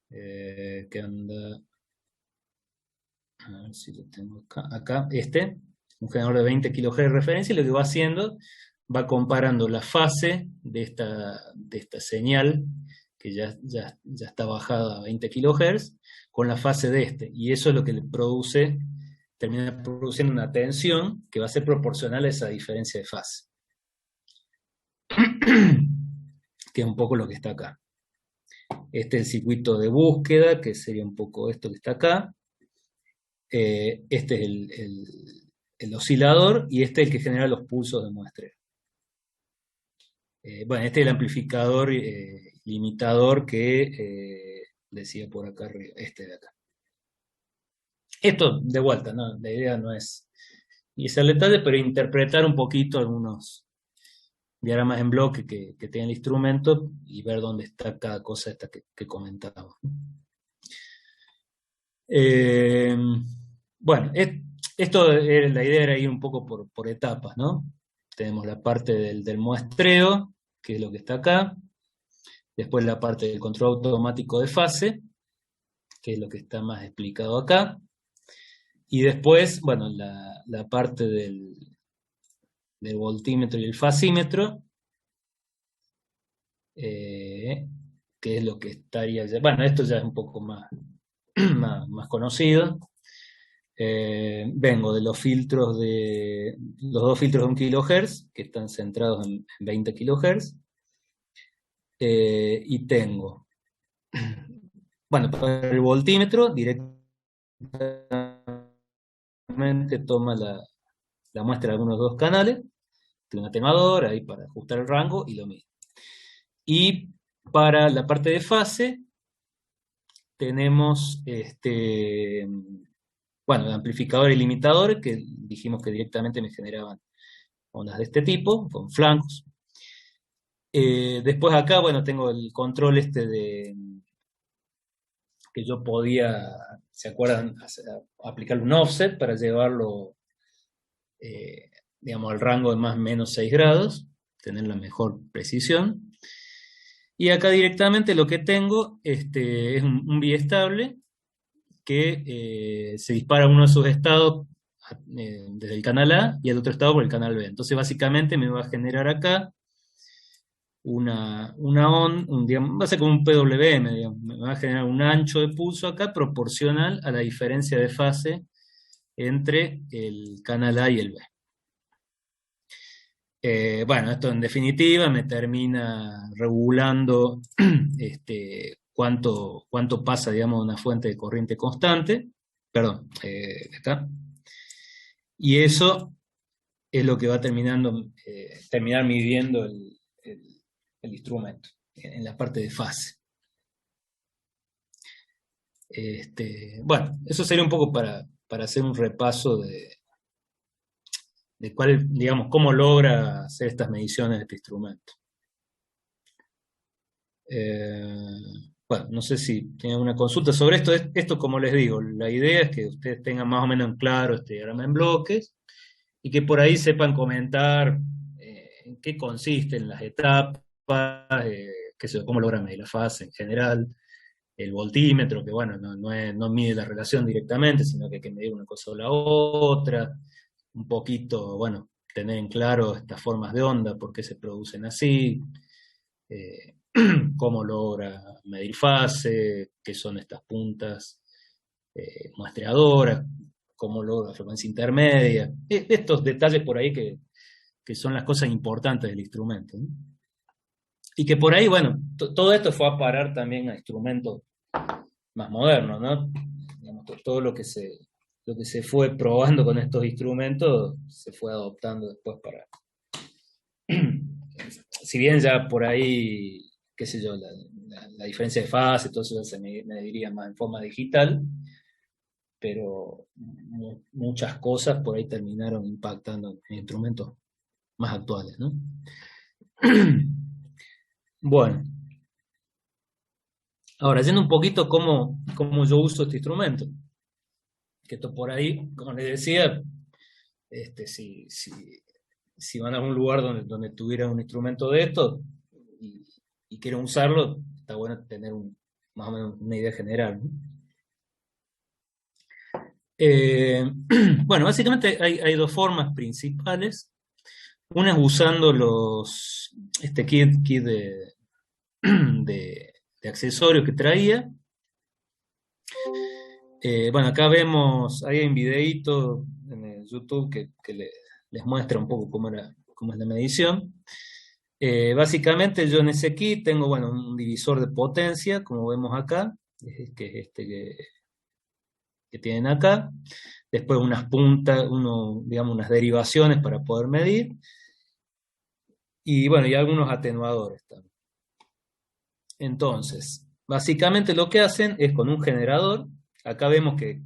que anda, a ver si lo tengo acá, un generador de 20 kHz de referencia, y lo que va haciendo, va comparando la fase de esta señal, que ya está bajada a 20 kHz, con la fase de y eso es lo que le termina produciendo una tensión que va a ser proporcional a esa diferencia de fase. Que es un poco lo que está acá. Este es el circuito de búsqueda, que sería un poco esto que está acá. Este es el oscilador, y este es el que genera los pulsos de muestreo. Bueno, este es el amplificador limitador que decía por acá arriba, este de acá. Esto, de vuelta, ¿no? La idea no es irse al detalle, pero interpretar un poquito algunos diagramas en bloque que tiene el instrumento y ver dónde está cada cosa esta que comentaba. Bueno, la idea era ir un poco por etapas, ¿no? Tenemos la parte del muestreo, que es lo que está acá. Después la parte del control automático de fase, que es lo que está más explicado acá. Y después, bueno, la parte del voltímetro y el fasímetro, que es lo que estaría... Bueno, esto ya es un poco más conocido. Vengo de los dos filtros de 1 kHz, que están centrados en 20 kHz, y tengo, bueno, para el voltímetro directamente toma la muestra de algunos dos canales, tiene un atenuador ahí para ajustar el rango y lo mide. Y para la parte de fase tenemos bueno, el amplificador y limitador, que dijimos que directamente me generaban ondas de este tipo, con flancos. Después acá, bueno, tengo el control que yo podía, ¿se acuerdan? Aplicarle un offset para llevarlo, digamos, al rango de más o menos 6 grados, tener la mejor precisión. Y acá directamente lo que tengo es un biestable que se dispara uno de sus estados desde el canal A y el otro estado por el canal B. Entonces básicamente me va a generar acá digamos, va a ser como un PWM, digamos, me va a generar un ancho de pulso acá proporcional a la diferencia de fase entre el canal A y el B. Bueno, esto en definitiva me termina regulando cuánto pasa, digamos, de una fuente de corriente constante, perdón, acá, y eso es lo que va terminar midiendo el instrumento en la parte de fase. Bueno, eso sería un poco para hacer un repaso de cuál, digamos, cómo logra hacer estas mediciones de este instrumento. Bueno, no sé si tienen una consulta sobre esto. Esto, como les digo, la idea es que ustedes tengan más o menos en claro este diagrama en bloques y que por ahí sepan comentar en qué consisten las etapas, cómo logran medir la fase en general, el voltímetro, que bueno, no mide la relación directamente, sino que hay que medir una cosa o la otra, un poquito, bueno, tener en claro estas formas de onda, por qué se producen así, cómo logra medir fase, qué son estas puntas muestreadoras, cómo logra frecuencia intermedia, estos detalles por ahí que son las cosas importantes del instrumento, ¿no? Y que por ahí, bueno, todo esto fue a parar también a instrumentos más modernos, ¿no? Digamos, todo lo que se fue probando con estos instrumentos se fue adoptando después para... Si bien ya por ahí, qué sé yo, la diferencia de fase, todo eso ya se mediría más en forma digital, pero muchas cosas por ahí terminaron impactando en instrumentos más actuales, ¿no? Bueno, ahora yendo un poquito cómo yo uso este instrumento, que esto por ahí, como les decía, si van a un lugar donde tuviera un instrumento de esto y quieren usarlo, está bueno tener más o menos una idea general, ¿no? Bueno, básicamente hay dos formas principales. Una es usando este kit de accesorios que traía. Bueno, acá vemos, hay un videíto en el YouTube que les muestra un poco cómo es la medición. Básicamente yo en ese kit tengo, bueno, un divisor de potencia, como vemos acá, que es este que tienen acá. Después unas puntas, digamos, unas derivaciones para poder medir. Y bueno, y algunos atenuadores también. Entonces, básicamente lo que hacen es con un generador. Acá vemos que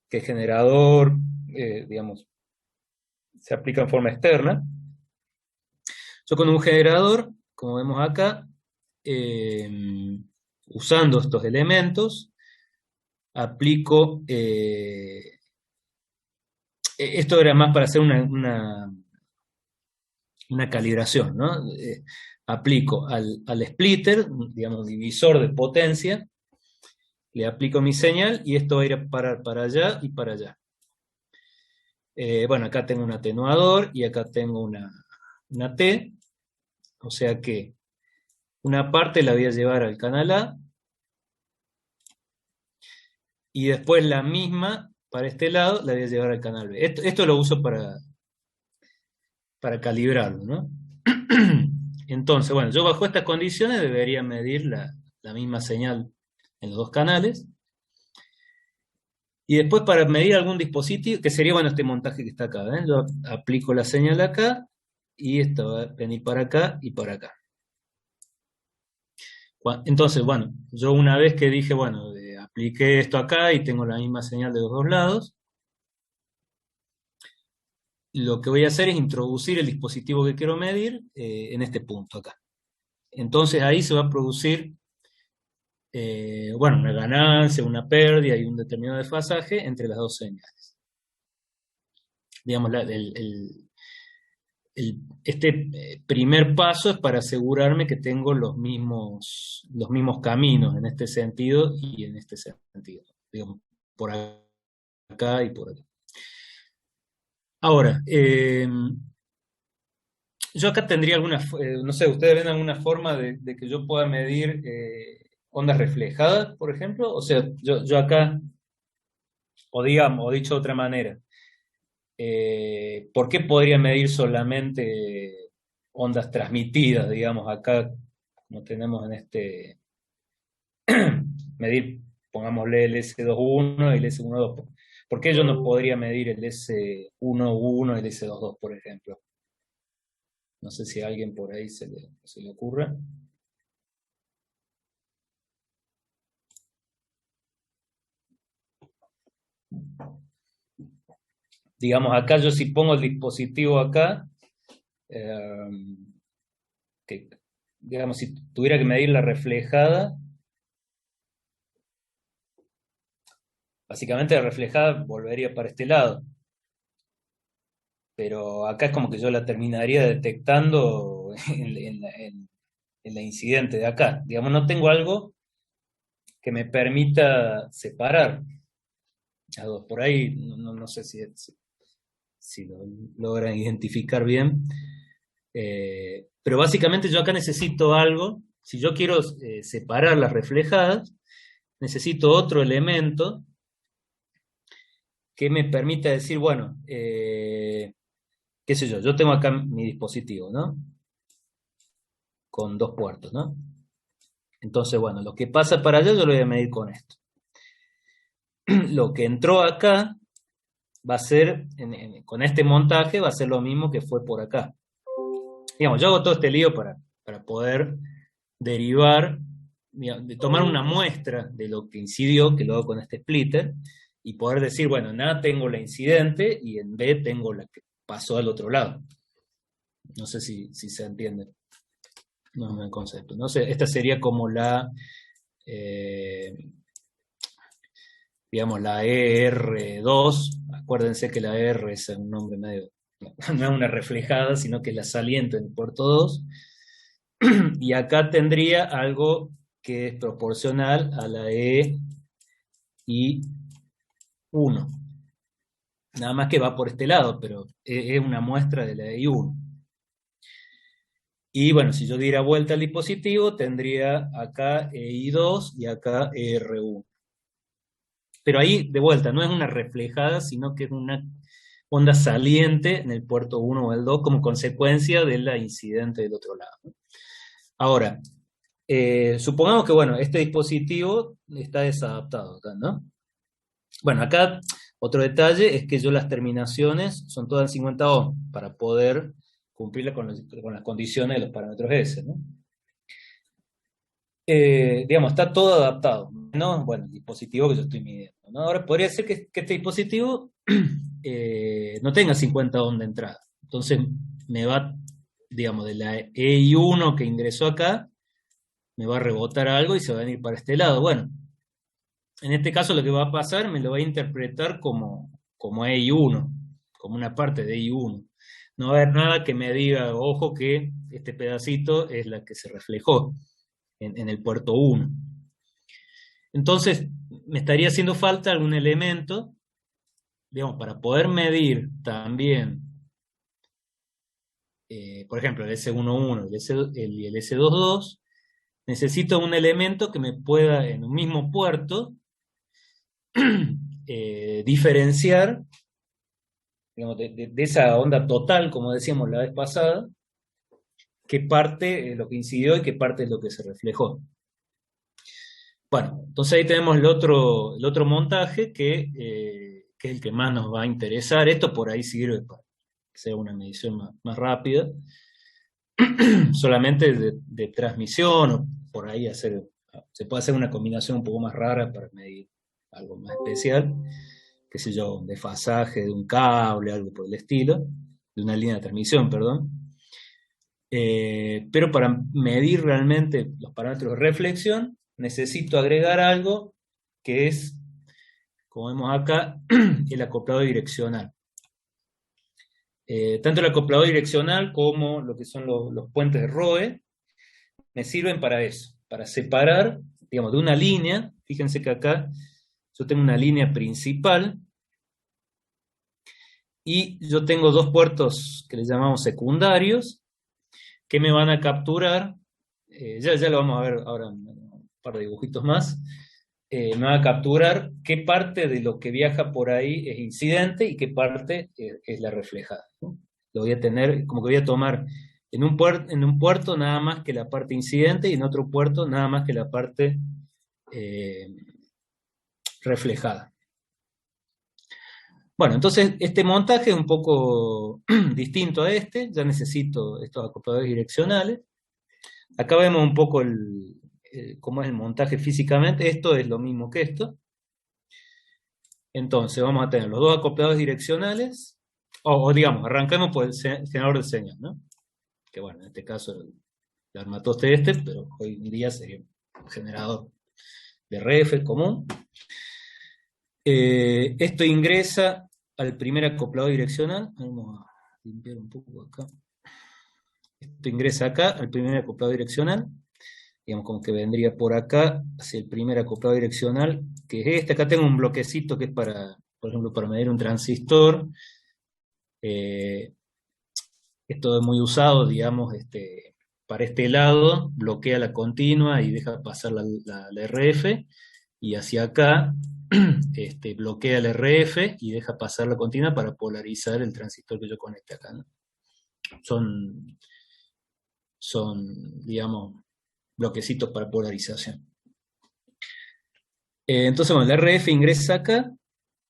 el generador, digamos, se aplica en forma externa. Yo con un generador, como vemos acá, usando estos elementos, aplico, esto era más para hacer una calibración, ¿no? Aplico al splitter, digamos, divisor de potencia, le aplico mi señal y esto va a ir a parar para allá y para allá. Bueno, acá tengo un atenuador y acá tengo una T, o sea que una parte la voy a llevar al canal A y después la misma para este lado, la voy a llevar al canal B. Esto lo uso para calibrarlo, ¿no? Entonces, bueno, yo bajo estas condiciones debería medir la misma señal en los dos canales. Y después para medir algún dispositivo, que sería, bueno, este montaje que está acá, ¿ven? Yo aplico la señal acá, y esto va a venir para acá y para acá. Entonces, bueno, yo una vez que dije, bueno, apliqué esto acá y tengo la misma señal de los dos lados, lo que voy a hacer es introducir el dispositivo que quiero medir en este punto acá. Entonces ahí se va a producir, bueno, una ganancia, una pérdida y un determinado desfasaje entre las dos señales. Digamos, este primer paso es para asegurarme que tengo los mismos caminos en este sentido y en este sentido. Digamos, por acá y por acá. Ahora, yo acá tendría no sé, ¿ustedes ven alguna forma de que yo pueda medir ondas reflejadas, por ejemplo? O sea, yo acá, o dicho de otra manera, ¿por qué podría medir solamente ondas transmitidas, digamos, acá, como tenemos en este, medir, pongámosle el S21 y el S12? ¿Por qué yo no podría medir el S11 y el S22, por ejemplo? No sé si a alguien por ahí se le ocurre. Digamos, acá yo si pongo el dispositivo acá, que, digamos, si tuviera que medir la reflejada, básicamente la reflejada volvería para este lado. Pero acá es como que yo la terminaría detectando en la incidente de acá. Digamos, no tengo algo que me permita separar a dos. Por ahí, no sé si lo logran identificar bien. Pero básicamente yo acá necesito algo. Si yo quiero separar las reflejadas, necesito otro elemento que me permita decir, bueno, qué sé yo tengo acá mi dispositivo, ¿no? Con dos puertos, ¿no? Entonces, bueno, lo que pasa para allá yo lo voy a medir con esto. Lo que entró acá va a ser, con este montaje, va a ser lo mismo que fue por acá. Digamos, yo hago todo este lío para poder derivar, de tomar una muestra de lo que incidió, que lo hago con este splitter, y poder decir, bueno, en A tengo la incidente y en B tengo la que pasó al otro lado. No sé si se entiende. No es el concepto. No sé, esta sería como digamos, la ER2. Acuérdense que la ER es un nombre medio, no es una reflejada, sino que es la saliente en el puerto 2. Y acá tendría algo que es proporcional a la EI1. Nada más que va por este lado, pero es una muestra de la EI1. Y bueno, si yo diera vuelta al dispositivo, tendría acá EI2 y acá ER1. Pero ahí, de vuelta, no es una reflejada, sino que es una onda saliente en el puerto 1 o el 2 como consecuencia de la incidente del otro lado. Ahora, supongamos que, bueno, este dispositivo está desadaptado acá, ¿no? Bueno, acá otro detalle es que yo las terminaciones son todas en 50 ohm para poder cumplir con las condiciones de los parámetros S, ¿no? Digamos, está todo adaptado, ¿no? Bueno, el dispositivo que yo estoy midiendo, ¿no? Ahora, podría ser que este dispositivo no tenga 50 ohm de entrada. Entonces, me va, digamos, de la EI1 que ingresó acá, me va a rebotar algo y se va a venir para este lado. Bueno, en este caso lo que va a pasar, me lo va a interpretar como EI1, como una parte de EI1. No va a haber nada que me diga, ojo, que este pedacito es la que se reflejó en el puerto 1. Entonces, me estaría haciendo falta algún elemento, digamos, para poder medir también, por ejemplo, el S11 y el S22, necesito un elemento que me pueda, en un mismo puerto, diferenciar, digamos, de esa onda total, como decíamos la vez pasada, qué parte es lo que incidió y qué parte es lo que se reflejó. Bueno, entonces ahí tenemos el otro montaje que es el que más nos va a interesar. Esto por ahí sirve para que sea una medición más rápida, solamente de transmisión, o por ahí se puede hacer una combinación un poco más rara para medir algo más especial, qué sé yo, un desfasaje de un cable, algo por el estilo, de una línea de transmisión, perdón. Pero para medir realmente los parámetros de reflexión, necesito agregar algo que es, como vemos acá, el acoplado direccional. Tanto el acoplado direccional como lo que son los puentes de ROE me sirven para eso, para separar, digamos, de una línea. Fíjense que acá yo tengo una línea principal y yo tengo dos puertos que le llamamos secundarios que me van a capturar, ya lo vamos a ver ahora en un par de dibujitos más, me va a capturar qué parte de lo que viaja por ahí es incidente y qué parte es la reflejada, ¿no? Lo voy a tener, como que voy a tomar en un puerto nada más que la parte incidente y en otro puerto nada más que la parte reflejada. Bueno, entonces este montaje es un poco distinto a este, ya necesito estos acopladores direccionales. Acá vemos un poco cómo es el montaje físicamente. Esto es lo mismo que esto. Entonces vamos a tener los dos acopladores direccionales, o digamos, arrancamos por el generador de señal, ¿no? Que bueno, en este caso el armatoste pero hoy en día sería un generador de RF común. Esto ingresa al primer acoplador direccional. Vamos a limpiar un poco acá. Esto ingresa acá al primer acoplado direccional. Digamos, como que vendría por acá hacia el primer acoplado direccional, que es este. Acá tengo un bloquecito que es para, por ejemplo, para medir un transistor. Esto es muy usado, digamos, para este lado, bloquea la continua y deja pasar la RF, y hacia acá bloquea el RF y deja pasar la continua para polarizar el transistor que yo conecte acá, ¿no? Son, digamos, bloquecitos para polarización. Entonces, bueno, el RF ingresa acá,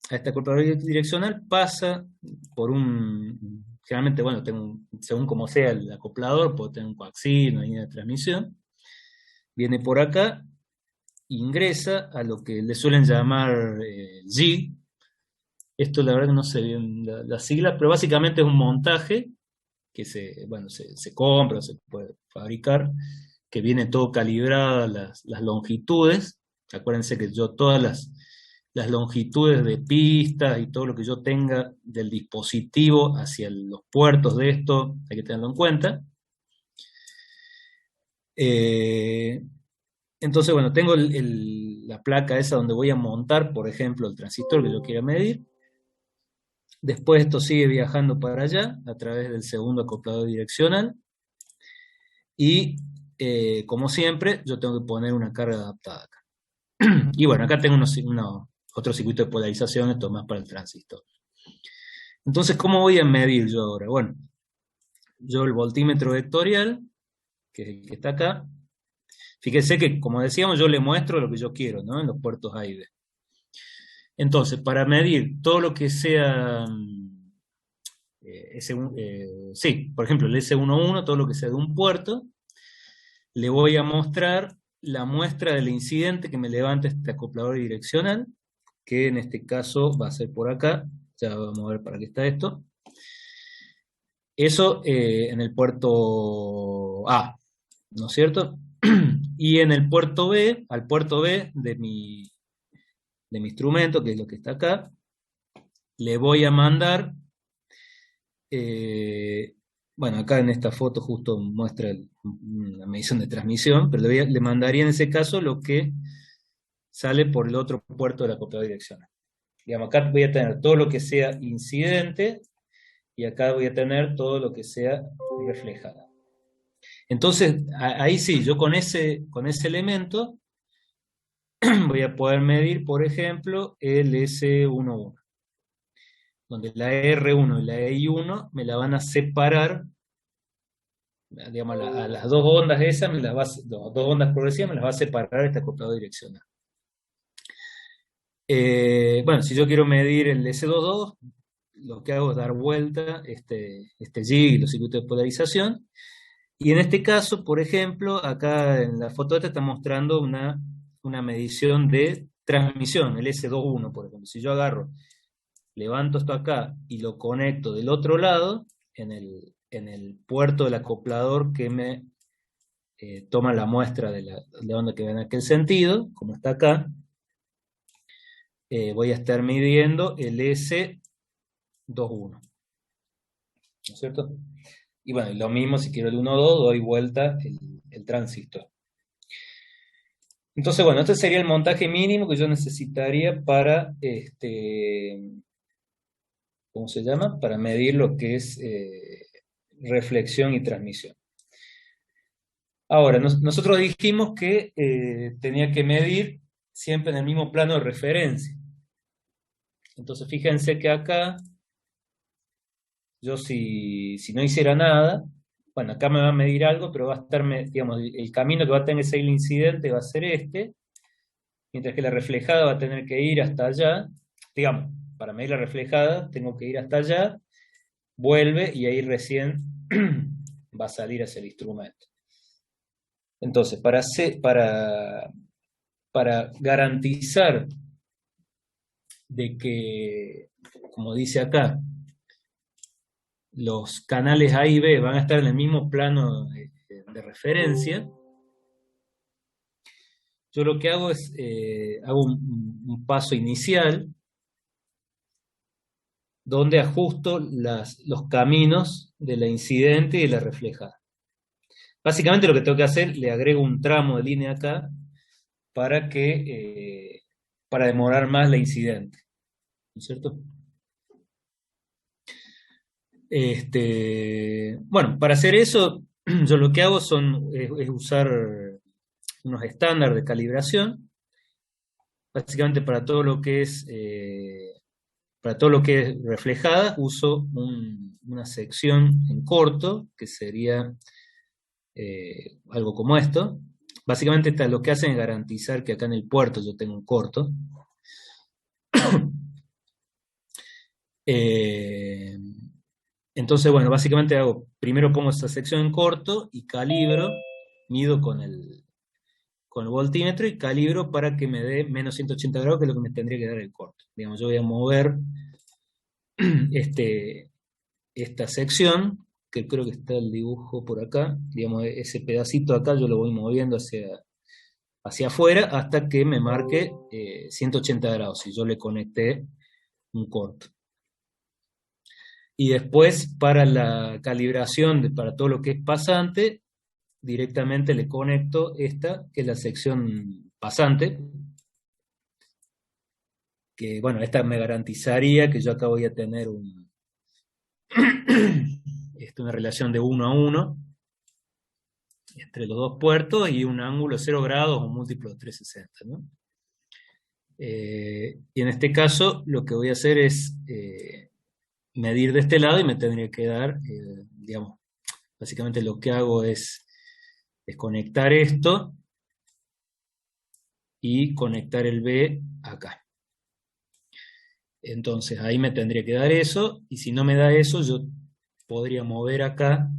a esta acoplador direccional, pasa por generalmente, bueno, según como sea el acoplador, puedo tener un coaxil, una línea de transmisión, viene por acá, ingresa a lo que le suelen llamar G. Esto la verdad que no sé bien la sigla, pero básicamente es un montaje que se compra o se puede fabricar, que viene todo calibrado las longitudes. Acuérdense que yo todas las longitudes de pistas y todo lo que yo tenga del dispositivo hacia los puertos de esto, hay que tenerlo en cuenta. Entonces, bueno, tengo la placa esa donde voy a montar, por ejemplo, el transistor que yo quiera medir. Después esto sigue viajando para allá, a través del segundo acoplador direccional. Y, como siempre, yo tengo que poner una carga adaptada acá. Y bueno, acá tengo otro circuito de polarización, esto más para el transistor. Entonces, ¿cómo voy a medir yo ahora? Bueno, yo el voltímetro vectorial, que es el que está acá, fíjese que, como decíamos, yo le muestro lo que yo quiero, ¿no? En los puertos A y B. Entonces, para medir todo lo que sea, por ejemplo, el S11, todo lo que sea de un puerto, le voy a mostrar la muestra del incidente que me levanta este acoplador direccional, que en este caso va a ser por acá. Ya vamos a ver para qué está esto. Eso en el puerto A, ¿no es cierto? Y en el puerto B, al puerto B de mi instrumento, que es lo que está acá, le voy a mandar, bueno, acá en esta foto justo muestra la medición de transmisión, pero le mandaría en ese caso lo que sale por el otro puerto de la acoplador direccional. Digamos, acá voy a tener todo lo que sea incidente y acá voy a tener todo lo que sea reflejada. Entonces, ahí sí, yo con ese elemento voy a poder medir, por ejemplo, el S11, donde la R1 y la EI1 me la van a separar, digamos, a las dos ondas esas, las dos ondas progresivas me las va a separar este acoplado direccional. Bueno, si yo quiero medir el S22, lo que hago es dar vuelta este jig y los circuitos de polarización. Y en este caso, por ejemplo, acá en la foto esta está mostrando una medición de transmisión, el S21, por ejemplo. Si yo agarro, levanto esto acá y lo conecto del otro lado, en el puerto del acoplador que me toma la muestra de la onda que va en aquel sentido, como está acá, voy a estar midiendo el S21. ¿No es cierto? Y bueno, lo mismo si quiero el 1,2, doy vuelta el transistor. Entonces, bueno, este sería el montaje mínimo que yo necesitaría para, ¿cómo se llama? Para medir lo que es reflexión y transmisión. Ahora, nosotros dijimos que tenía que medir siempre en el mismo plano de referencia. Entonces, fíjense que acá, yo si no hiciera nada, bueno, acá me va a medir algo, pero va a estar, digamos, el camino que va a tener que seguir el incidente va a ser este, mientras que la reflejada va a tener que ir hasta allá. Digamos, para medir la reflejada tengo que ir hasta allá, vuelve y ahí recién va a salir hacia el instrumento. Entonces, para garantizar de que, como dice acá, los canales A y B van a estar en el mismo plano de referencia, yo lo que hago es, hago un paso inicial donde ajusto los caminos de la incidente y de la reflejada. Básicamente lo que tengo que hacer, le agrego un tramo de línea acá para demorar más la incidente, ¿no es cierto? Bueno, para hacer eso, yo lo que hago es usar unos estándares de calibración, básicamente para todo lo que es reflejada, uso una sección en corto, que sería algo como esto. Básicamente lo que hacen es garantizar que acá en el puerto yo tengo un corto. Entonces, bueno, básicamente primero pongo esta sección en corto y calibro, mido con el voltímetro y calibro para que me dé menos 180 grados, que es lo que me tendría que dar el corto. Digamos, yo voy a mover esta sección, que creo que está el dibujo por acá, digamos, ese pedacito acá yo lo voy moviendo hacia afuera hasta que me marque 180 grados, si yo le conecté un corto. Y después, para la calibración, para todo lo que es pasante, directamente le conecto esta, que es la sección pasante, que bueno, esta me garantizaría que yo acá voy a tener una relación de 1 a 1 entre los dos puertos y un ángulo de 0 grados o múltiplo de 360, ¿no? Y en este caso lo que voy a hacer es medir de este lado y me tendría que dar, digamos, básicamente lo que hago es conectar esto y conectar el B acá. Entonces ahí me tendría que dar eso, y si no me da eso, yo podría mover acá.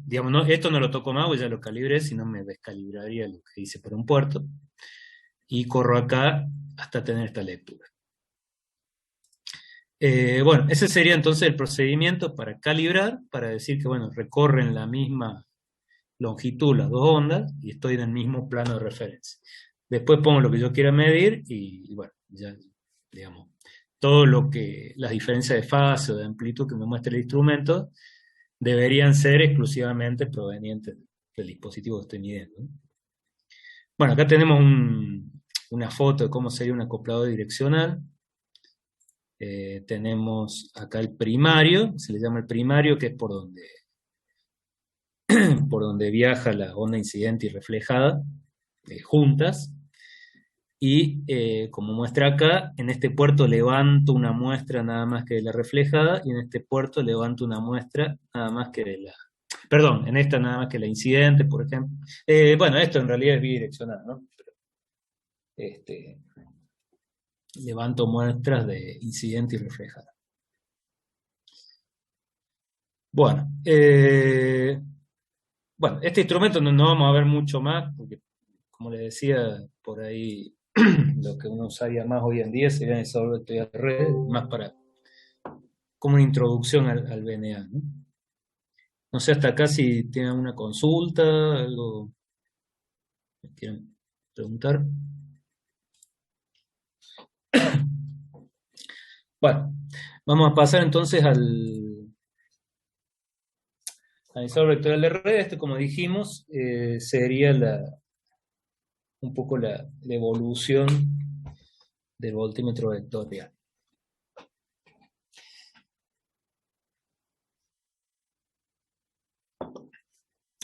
Digamos, esto no lo toco más, ya lo calibré, si no me descalibraría lo que hice por un puerto. Y corro acá hasta tener esta lectura. Bueno, ese sería entonces el procedimiento para calibrar, para decir que, bueno, recorren la misma longitud las dos ondas y estoy en el mismo plano de referencia. Después pongo lo que yo quiera medir y bueno, ya, digamos, todo las diferencias de fase o de amplitud que me muestre el instrumento deberían ser exclusivamente provenientes del dispositivo que estoy midiendo. Bueno, acá tenemos una foto de cómo sería un acoplador direccional. Tenemos acá el primario, se le llama el primario, que es por donde viaja la onda incidente y reflejada. juntas, y como muestra acá, en este puerto levanto una muestra nada más que de la reflejada, y en este puerto levanto una muestra nada más que de la... Perdón, en esta nada más que la incidente, por ejemplo. Bueno, esto en realidad es bidireccional, ¿no? Pero, este, levanto muestras de incidente y reflejada. Bueno, bueno, este instrumento no vamos a ver mucho más, porque como les decía, por ahí lo que uno usaría más hoy en día sería el software de red, más para como una introducción al VNA, ¿no? No sé hasta acá si tienen una consulta, algo que quieran preguntar. Bueno, vamos a pasar entonces al analizador vectorial de red. Este, como dijimos, sería un poco la evolución del voltímetro vectorial.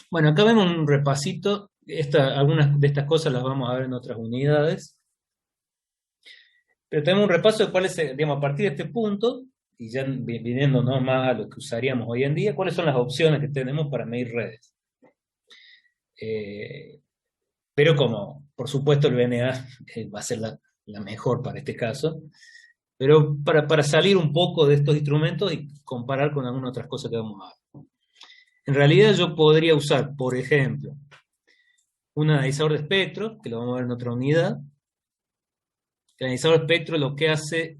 Bueno, acá vemos un repasito. Algunas de estas cosas las vamos a ver en otras unidades. Pero tenemos un repaso de cuáles, digamos, a partir de este punto, y ya viniendo ¿no? más a lo que usaríamos hoy en día, cuáles son las opciones que tenemos para medir redes. Pero como, por supuesto, el VNA va a ser la mejor para este caso, pero para salir un poco de estos instrumentos y comparar con algunas otras cosas que vamos a ver. En realidad yo podría usar, por ejemplo, un analizador de espectro, que lo vamos a ver en otra unidad. El analizador de espectro lo que hace,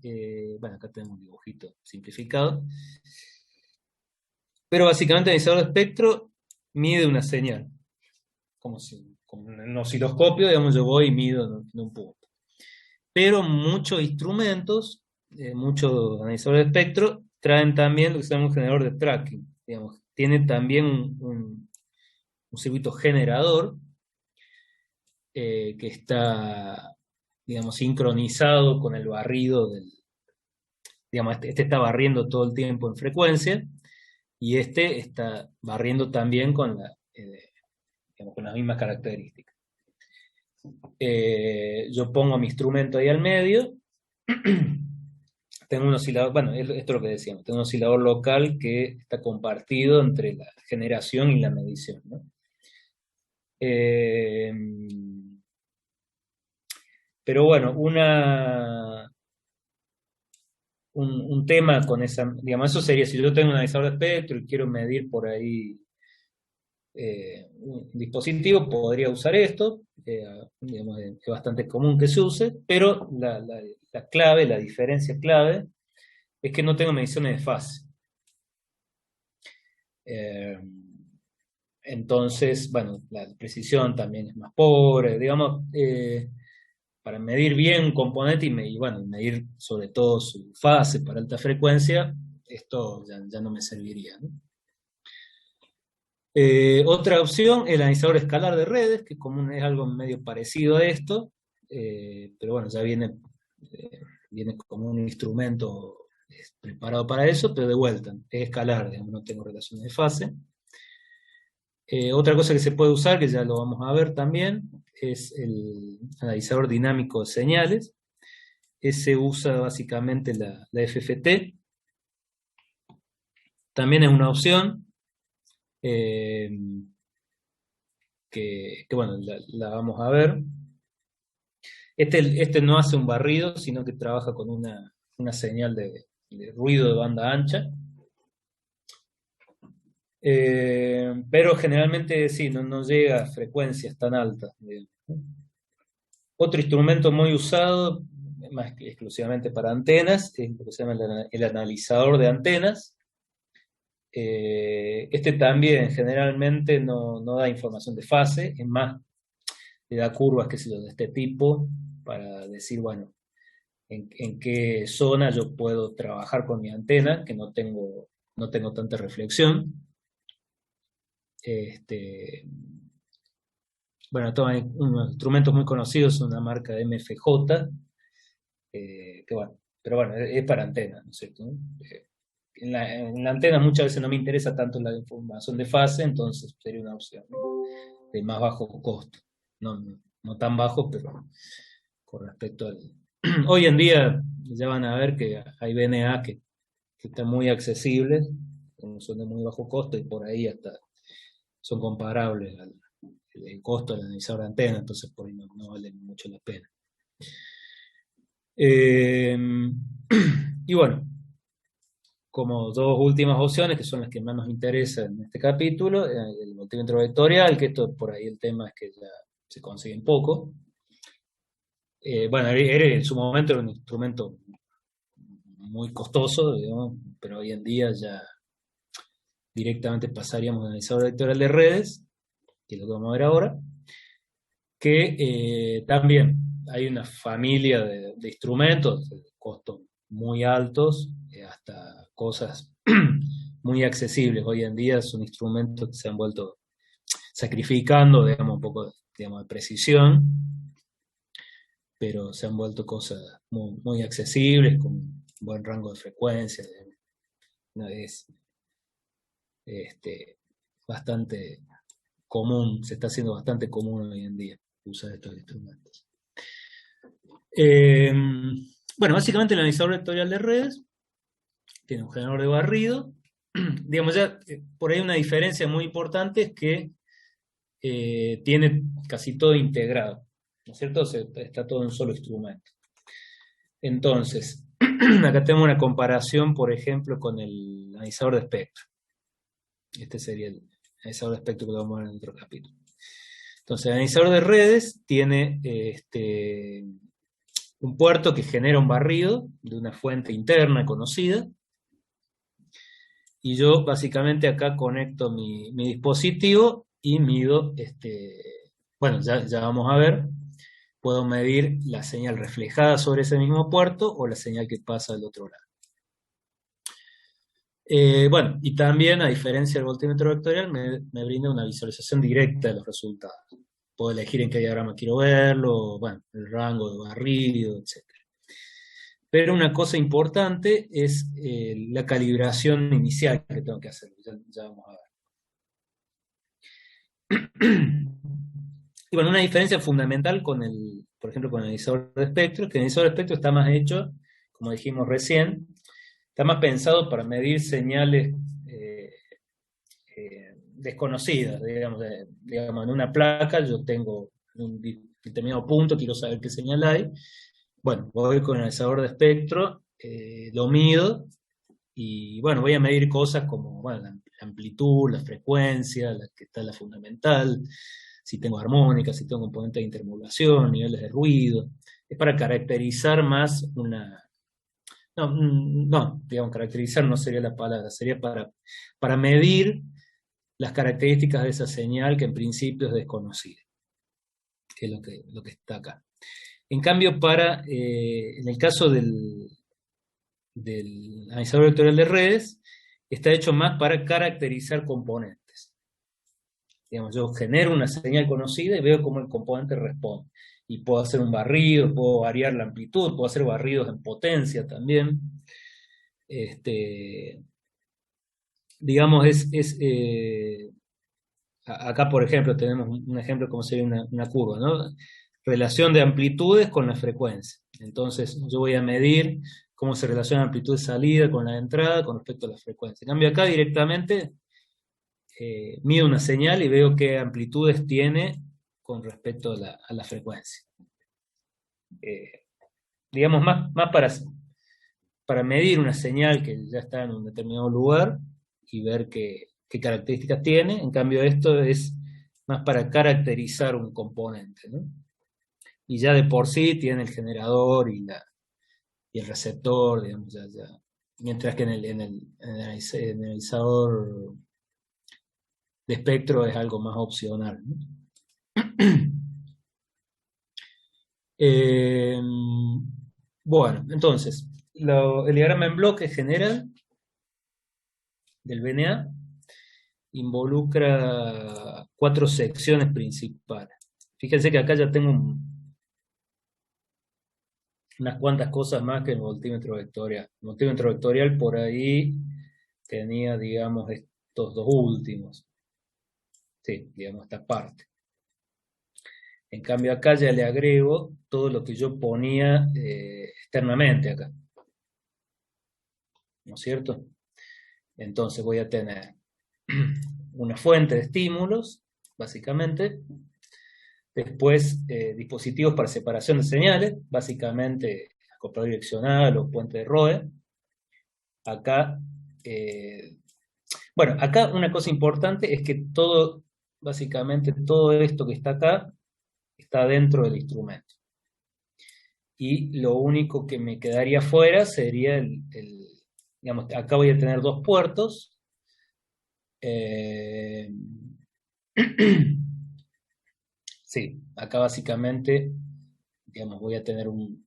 bueno, acá tenemos un dibujito simplificado, pero básicamente el analizador de espectro mide una señal, como en un osciloscopio, digamos, yo voy y mido en un punto. Pero muchos instrumentos, muchos analizadores de espectro, traen también lo que se llama un generador de tracking, digamos, tiene también un circuito generador que está, digamos, sincronizado con el barrido digamos, este está barriendo todo el tiempo en frecuencia, y este está barriendo también digamos, con las mismas características. Yo pongo mi instrumento ahí al medio, tengo un oscilador, bueno, esto es lo que decíamos, tengo un oscilador local que está compartido entre la generación y la medición, ¿no? Pero bueno, un tema con esa, digamos, eso sería, si yo tengo un analizador de espectro y quiero medir por ahí un dispositivo, podría usar esto, digamos, es bastante común que se use, pero la clave, la diferencia clave, es que no tengo mediciones de fase. Entonces, bueno, la precisión también es más pobre, digamos, para medir bien un componente y bueno, medir sobre todo su fase para alta frecuencia, esto ya no me serviría, ¿no? Otra opción, el analizador escalar de redes, que es algo medio parecido a esto, pero bueno, ya viene como un instrumento preparado para eso, pero de vuelta, es escalar, digamos, no tengo relaciones de fase. Otra cosa que se puede usar, que ya lo vamos a ver también, es el analizador dinámico de señales. Ese usa básicamente la FFT. También es una opción que bueno, la vamos a ver. Este no hace un barrido, sino que trabaja con una señal de ruido de banda ancha. Pero generalmente sí, no llega a frecuencias tan altas. Otro instrumento muy usado, más que exclusivamente para antenas, es lo que se llama el analizador de antenas. Este también generalmente no da información de fase, es más, le da curvas, qué sé yo, de este tipo, para decir, bueno, en qué zona yo puedo trabajar con mi antena, que no tengo tanta reflexión. Bueno, hay unos instrumentos muy conocidos, una marca de MFJ, que bueno, pero bueno, es para antenas, ¿no es cierto? En la antena muchas veces no me interesa tanto la información de fase, entonces sería una opción, ¿no?, de más bajo costo. No no tan bajos, pero con respecto al... Hoy en día ya van a ver que hay VNA que están muy accesibles, son de muy bajo costo y por ahí hasta son comparables al el costo del analizador de antena, entonces por ahí no vale mucho la pena. Y bueno, como dos últimas opciones, que son las que más nos interesan en este capítulo, el multímetro vectorial, que esto por ahí el tema es que ya se consigue poco. Bueno, en su momento era un instrumento muy costoso, digamos, pero hoy en día ya directamente pasaríamos al analizador vectorial de redes, que es lo que vamos a ver ahora, que también hay una familia de instrumentos de costos muy altos, hasta cosas muy accesibles. Hoy en día son instrumentos que se han vuelto sacrificando, digamos, un poco, digamos, de precisión, pero se han vuelto cosas muy accesibles, con buen rango de frecuencia. Es bastante común, se está haciendo bastante común hoy en día usar estos instrumentos. Bueno, básicamente el analizador vectorial de redes tiene un generador de barrido. Digamos, ya por ahí una diferencia muy importante es que tiene casi todo integrado, ¿no es cierto? Está todo en un solo instrumento. Entonces, acá tenemos una comparación, por ejemplo, con el analizador de espectro. Este sería el analizador de espectro que lo vamos a ver en otro capítulo. Entonces, el analizador de redes tiene un puerto que genera un barrido de una fuente interna conocida, y yo básicamente acá conecto mi dispositivo y mido, bueno, ya vamos a ver, puedo medir la señal reflejada sobre ese mismo puerto o la señal que pasa del otro lado. Bueno, y también, a diferencia del voltímetro vectorial, me brinda una visualización directa de los resultados. Puedo elegir en qué diagrama quiero verlo, bueno, el rango de barrido, etc. Pero una cosa importante es la calibración inicial que tengo que hacer. Ya vamos a ver. Y bueno, una diferencia fundamental con por ejemplo, con el analizador de espectro, es que el analizador de espectro está más hecho, como dijimos recién, está más pensado para medir señales desconocidas, digamos, en una placa yo tengo un determinado punto, quiero saber qué señal hay. Bueno, voy con el analizador de espectro, lo mido, y bueno, voy a medir cosas como, bueno, la amplitud, la frecuencia, que está la fundamental, si tengo armónica, si tengo componentes de intermodulación, niveles de ruido. Es para caracterizar más una... No, digamos, caracterizar no sería la palabra, sería para medir las características de esa señal que en principio es desconocida, que es lo que está acá. En cambio, en el caso del analizador vectorial de redes, está hecho más para caracterizar componentes. Digamos, yo genero una señal conocida y veo cómo el componente responde. Y puedo hacer un barrido, puedo variar la amplitud, puedo hacer barridos en potencia también. Digamos, acá, por ejemplo, tenemos un ejemplo como sería una curva, ¿no? Relación de amplitudes con la frecuencia. Entonces, yo voy a medir cómo se relaciona la amplitud de salida con la de entrada con respecto a la frecuencia. En cambio, acá directamente mido una señal y veo qué amplitudes tiene con respecto a la frecuencia. Digamos, más para medir una señal que ya está en un determinado lugar y ver qué características tiene. En cambio, esto es más para caracterizar un componente, ¿no? Y ya de por sí tiene el generador y el receptor, digamos, ya. Mientras que en el analizador de espectro es algo más opcional, ¿no? Bueno, entonces, el diagrama en bloque general del VNA involucra 4 secciones principales. Fíjense que acá ya tengo unas cuantas cosas más que el voltímetro vectorial. El voltímetro vectorial por ahí tenía, digamos, estos dos últimos. Sí, digamos, esta parte. En cambio acá ya le agrego todo lo que yo ponía externamente acá, ¿no es cierto? Entonces voy a tener una fuente de estímulos, básicamente. Después, dispositivos para separación de señales, básicamente acoplador direccional o puente de ROE. Acá, bueno, acá una cosa importante es que todo, básicamente todo esto que está acá, está dentro del instrumento. Y lo único que me quedaría fuera sería digamos, acá voy a tener dos puertos. Sí, acá básicamente, digamos, voy a tener un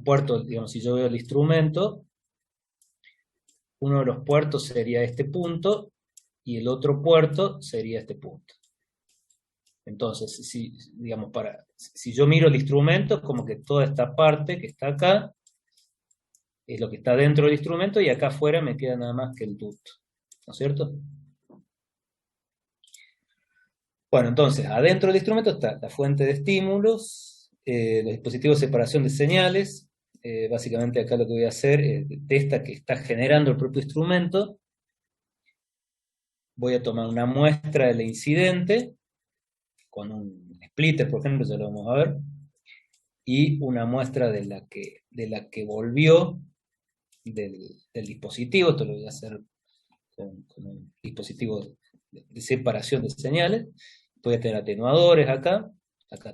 puerto, digamos, si yo veo el instrumento, uno de los puertos sería este punto y el otro puerto sería este punto. Entonces, digamos, si yo miro el instrumento, es como que toda esta parte que está acá es lo que está dentro del instrumento y acá afuera me queda nada más que el ducto, ¿no es cierto? Bueno, entonces, adentro del instrumento está la fuente de estímulos, los dispositivos de separación de señales. Básicamente acá lo que voy a hacer es de esta que está generando el propio instrumento. Voy a tomar una muestra del incidente, con un splitter, por ejemplo, ya lo vamos a ver, y una muestra de la que volvió del dispositivo. Esto lo voy a hacer con un dispositivo de separación de señales. Voy a tener atenuadores acá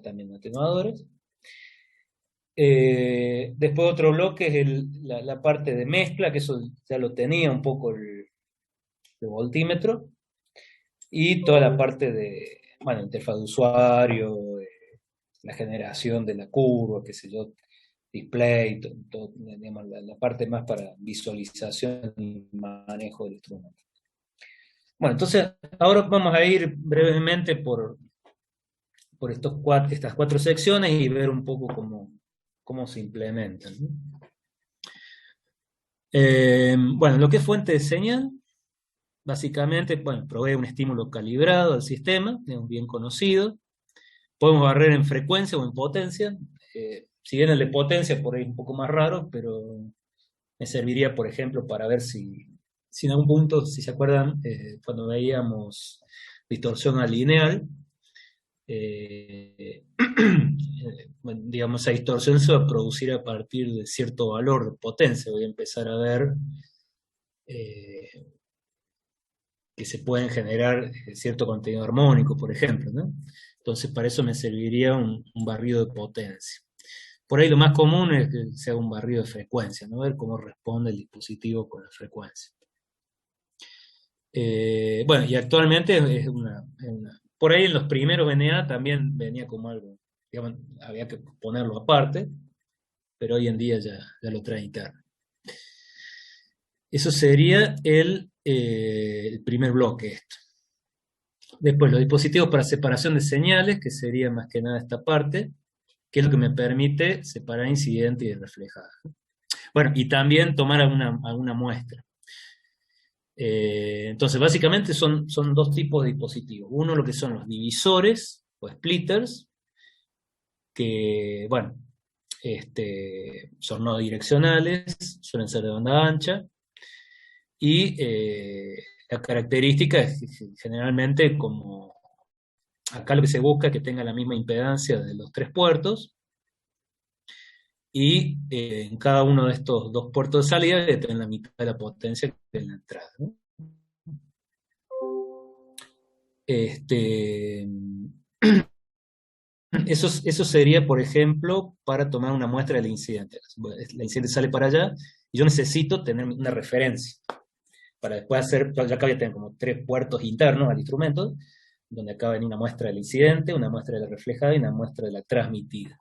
también atenuadores. Después otro bloque es la parte de mezcla, que eso ya lo tenía un poco el voltímetro, y toda la parte de, bueno, interfaz de usuario, la generación de la curva, qué sé yo, display, digamos, la parte más para visualización y manejo del instrumento. Bueno, entonces ahora vamos a ir brevemente por estas cuatro secciones y ver un poco cómo se implementan, ¿no? Bueno, lo que es fuente de señal, básicamente, bueno, provee un estímulo calibrado al sistema, es un bien conocido. Podemos barrer en frecuencia o en potencia. Si bien el de potencia por ahí es un poco más raro, pero me serviría, por ejemplo, para ver si en algún punto, si se acuerdan, cuando veíamos distorsión alineal, bueno, digamos, esa distorsión se va a producir a partir de cierto valor de potencia. Voy a empezar a ver que se pueden generar cierto contenido armónico, por ejemplo, ¿no? Entonces, para eso me serviría un barrido de potencia. Por ahí lo más común es que sea un barrido de frecuencia, ¿no? Ver cómo responde el dispositivo con la frecuencia. Bueno, y actualmente por ahí en los primeros VNA también venía como algo, digamos, había que ponerlo aparte, pero hoy en día ya lo trae interno. Eso sería el primer bloque, esto. Después, los dispositivos para separación de señales, que sería más que nada esta parte, que es lo que me permite separar incidente y reflejada. Bueno, y también tomar alguna muestra. Entonces, básicamente son dos tipos de dispositivos. Uno, lo que son los divisores o splitters, que, bueno, son no direccionales, suelen ser de banda ancha, y la característica es que generalmente, como acá lo que se busca es que tenga la misma impedancia de los tres puertos, y en cada uno de estos dos puertos de salida debe tener la mitad de la potencia que en la entrada, ¿no? Eso sería, por ejemplo, para tomar una muestra del incidente. La incidente sale para allá y yo necesito tener una referencia para después hacer, ya acá voy a tener como tres puertos internos al instrumento, donde acá viene una muestra del incidente, una muestra de la reflejada y una muestra de la transmitida.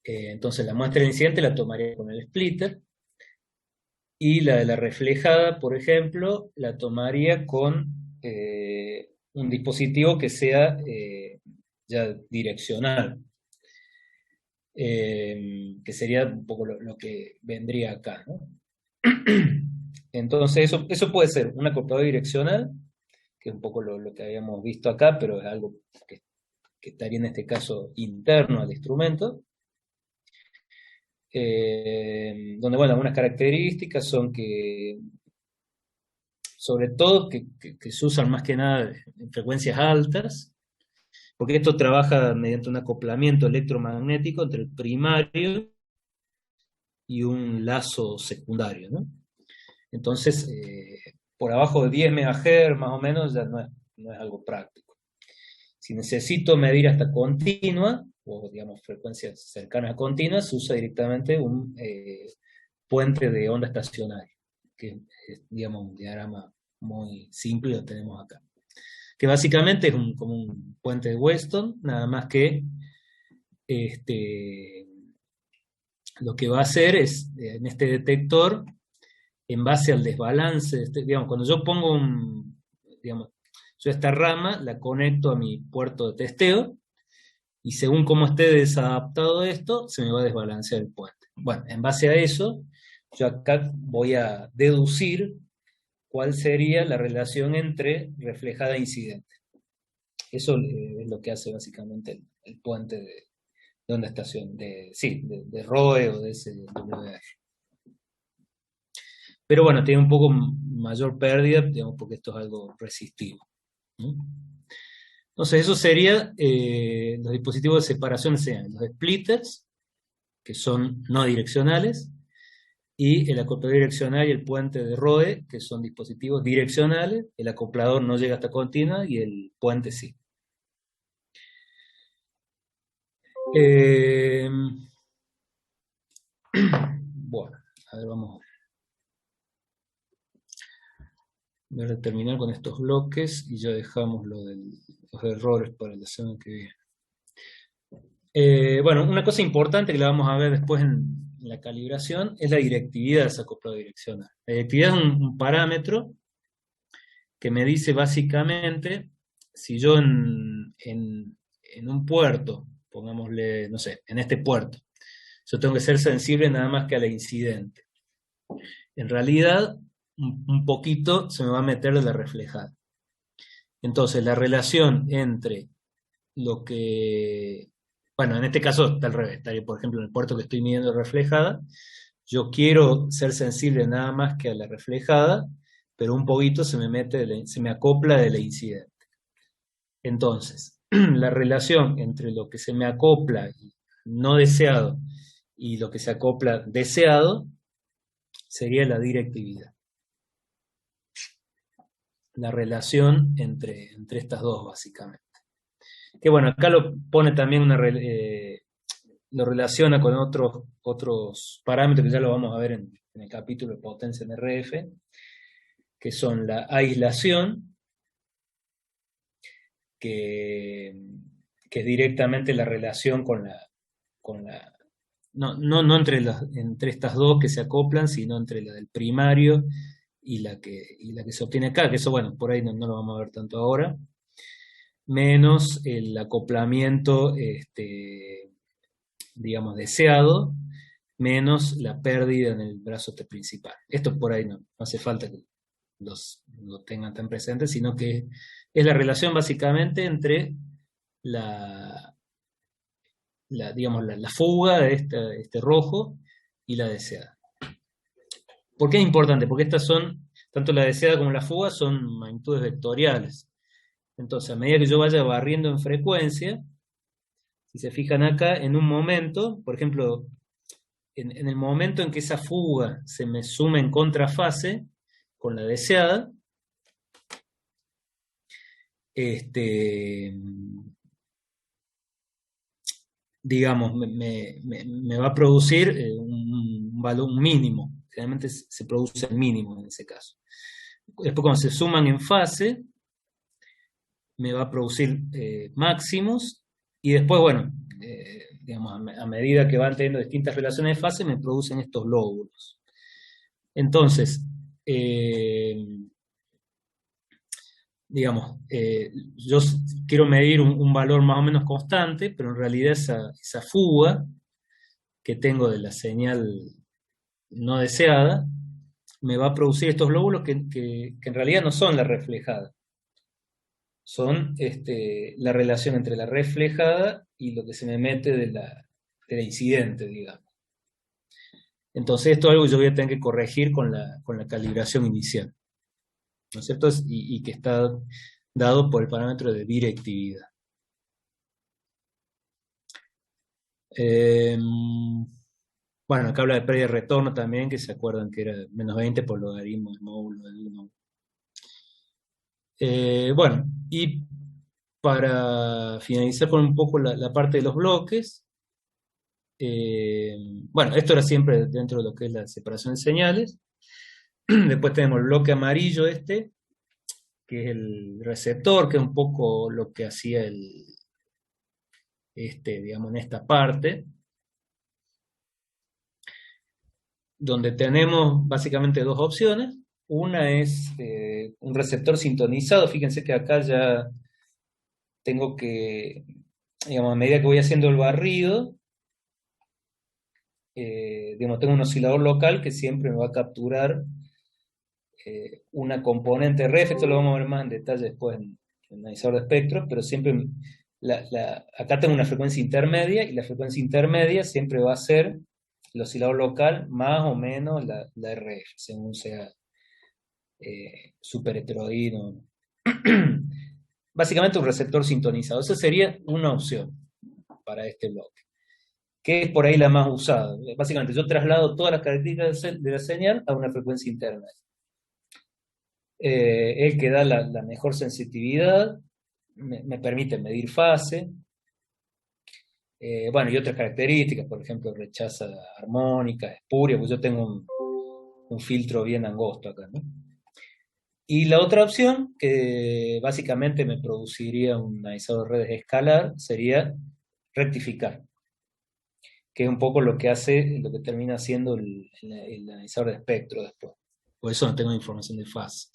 Entonces la muestra del incidente la tomaría con el splitter, y la de la reflejada, por ejemplo, la tomaría con un dispositivo que sea ya direccional, que sería un poco lo que vendría acá, ¿no? Entonces eso puede ser un acoplador direccional, que es un poco lo que habíamos visto acá, pero es algo que que estaría en este caso interno al instrumento, donde, bueno, algunas características son que, sobre todo, que se usan más que nada en frecuencias altas, porque esto trabaja mediante un acoplamiento electromagnético entre el primario y un lazo secundario, ¿no? Entonces, por abajo de 10 MHz más o menos ya no es algo práctico. Si necesito medir hasta continua, o digamos frecuencias cercanas a continuas, se usa directamente un puente de onda estacionaria, que es, digamos, un diagrama muy simple, lo tenemos acá. Que básicamente es como un puente de Weston, nada más que lo que va a hacer es, en este detector, en base al desbalance, digamos, cuando yo pongo digamos, yo esta rama la conecto a mi puerto de testeo, y según cómo esté desadaptado esto, se me va a desbalancear el puente. Bueno, en base a eso, yo acá voy a deducir cuál sería la relación entre reflejada e incidente. Eso es lo que hace básicamente el puente de onda estación, de ROE o de SWR. Pero bueno, tiene un poco mayor pérdida, digamos, porque esto es algo resistivo, ¿no? Entonces, eso sería, los dispositivos de separación serían los splitters, que son no direccionales, y el acoplador direccional y el puente de ROE, que son dispositivos direccionales, el acoplador no llega hasta continua y el puente sí. Bueno, a ver, vamos a terminar con estos bloques y ya dejamos los errores para la semana que viene. Bueno, una cosa importante que la vamos a ver después en la calibración es la directividad de ese acoplado direccional. La directividad es un parámetro que me dice básicamente si yo en un puerto, pongámosle, no sé, en este puerto, yo tengo que ser sensible nada más que a la incidente. En realidad, un poquito se me va a meter de la reflejada. Entonces, la relación entre lo que... Bueno, en este caso está al revés. Por ejemplo, en el puerto que estoy midiendo reflejada, yo quiero ser sensible nada más que a la reflejada, pero un poquito se me acopla de la incidente. Entonces, la relación entre lo que se me acopla no deseado y lo que se acopla deseado sería la directividad. La relación entre estas dos, básicamente. Que bueno, acá lo pone también lo relaciona con otros parámetros que ya lo vamos a ver en el capítulo de potencia en RF, que son la aislación, que es directamente la relación no entre estas dos que se acoplan, sino entre la del primario y la que se obtiene acá, que eso, bueno, por ahí no lo vamos a ver tanto ahora, menos el acoplamiento, digamos, deseado, menos la pérdida en el brazo principal. Esto por ahí no hace falta que lo tengan tan presente, sino que es la relación básicamente entre digamos, la fuga de este rojo y la deseada. ¿Por qué es importante? Porque estas son, tanto la deseada como la fuga, son magnitudes vectoriales. Entonces, a medida que yo vaya barriendo en frecuencia, si se fijan acá, en un momento, por ejemplo, en el momento en que esa fuga se me suma en contrafase con la deseada, digamos, me va a producir un valor mínimo. Generalmente se produce el mínimo en ese caso. Después, cuando se suman en fase, me va a producir máximos, y después, bueno, digamos, a medida que van teniendo distintas relaciones de fase, me producen estos lóbulos. Entonces, digamos, yo quiero medir un valor más o menos constante, pero en realidad esa fuga que tengo de la señal no deseada me va a producir estos lóbulos que en realidad no son la reflejada. son la relación entre la reflejada y lo que se me mete de la incidente, digamos. Entonces esto es algo que yo voy a tener que corregir con la calibración inicial, ¿no es cierto? Y que está dado por el parámetro de directividad. Bueno, acá habla de pérdida de retorno también, que se acuerdan que era menos 20 por logaritmo del módulo del 1. Bueno, y para finalizar con un poco la parte de los bloques, bueno, esto era siempre dentro de lo que es la separación de señales. Después tenemos el bloque amarillo que es el receptor, que es un poco lo que hacía digamos, en esta parte, donde tenemos básicamente dos opciones. Una es un receptor sintonizado. Fíjense que acá ya tengo que, digamos, a medida que voy haciendo el barrido, digamos, tengo un oscilador local que siempre me va a capturar una componente ref. Esto lo vamos a ver más en detalle después en el analizador de espectros, pero siempre acá tengo una frecuencia intermedia, y la frecuencia intermedia siempre va a ser el oscilador local más o menos la RF, según sea super heteroíno. Básicamente un receptor sintonizado. Esa sería una opción para este bloque, que es por ahí la más usada. Básicamente yo traslado todas las características de la señal a una frecuencia interna. El que da la mejor sensitividad, me permite medir fase, bueno, y otras características, por ejemplo, rechaza armónica, espuria, pues yo tengo un filtro bien angosto acá, ¿no? Y la otra opción, que básicamente me produciría un analizador de redes escalar, sería rectificar, que es un poco lo que hace, lo que termina haciendo el analizador de espectro después. Por eso no tengo información de fase.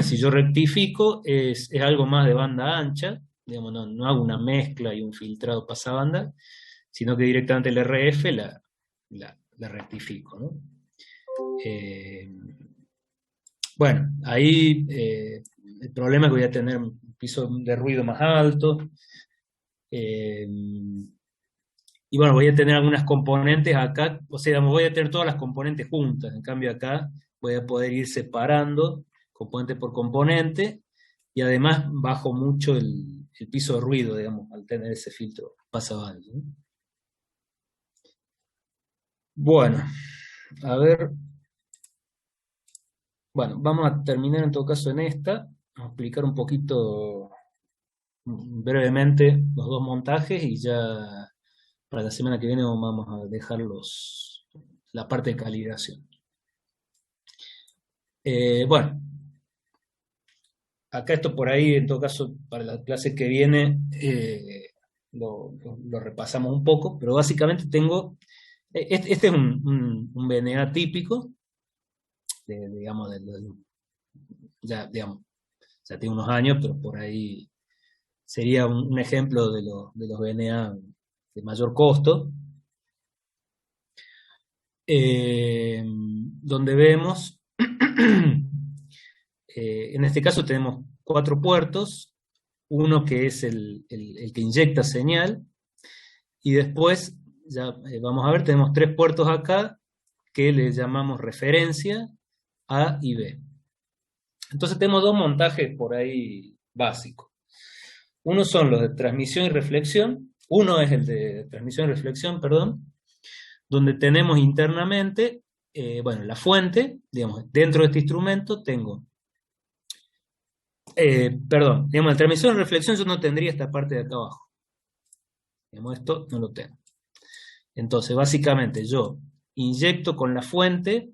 Si yo rectifico, es algo más de banda ancha, digamos, no hago una mezcla y un filtrado pasabanda, sino que directamente el RF la rectifico, ¿no? Bueno, ahí el problema es que voy a tener un piso de ruido más alto, y bueno, voy a tener algunas componentes acá, o sea, voy a tener todas las componentes juntas. En cambio acá voy a poder ir separando componente por componente, y además bajo mucho el piso de ruido, digamos, al tener ese filtro pasabanda, ¿no? Bueno, a ver. Bueno, vamos a terminar en todo caso en esta. Vamos a explicar un poquito brevemente los dos montajes, y ya para la semana que viene vamos a dejar la parte de calibración. Bueno, acá esto por ahí, en todo caso, para la clase que viene, lo repasamos un poco, pero básicamente tengo, este es un VNA típico, digamos, ya tiene unos años, pero por ahí sería un ejemplo de los VNA de mayor costo, donde vemos, en este caso tenemos 4 puertos, uno que es el que inyecta señal, y después, ya vamos a ver, tenemos 3 puertos acá que le llamamos referencia, A y B. Entonces tenemos dos montajes por ahí básicos. Uno son los de transmisión y reflexión. Uno es el de transmisión y reflexión, perdón, donde tenemos internamente, bueno, la fuente, digamos, dentro de este instrumento tengo, perdón, digamos, en transmisión y reflexión yo no tendría esta parte de acá abajo. Digamos, esto no lo tengo. Entonces, básicamente yo inyecto con la fuente,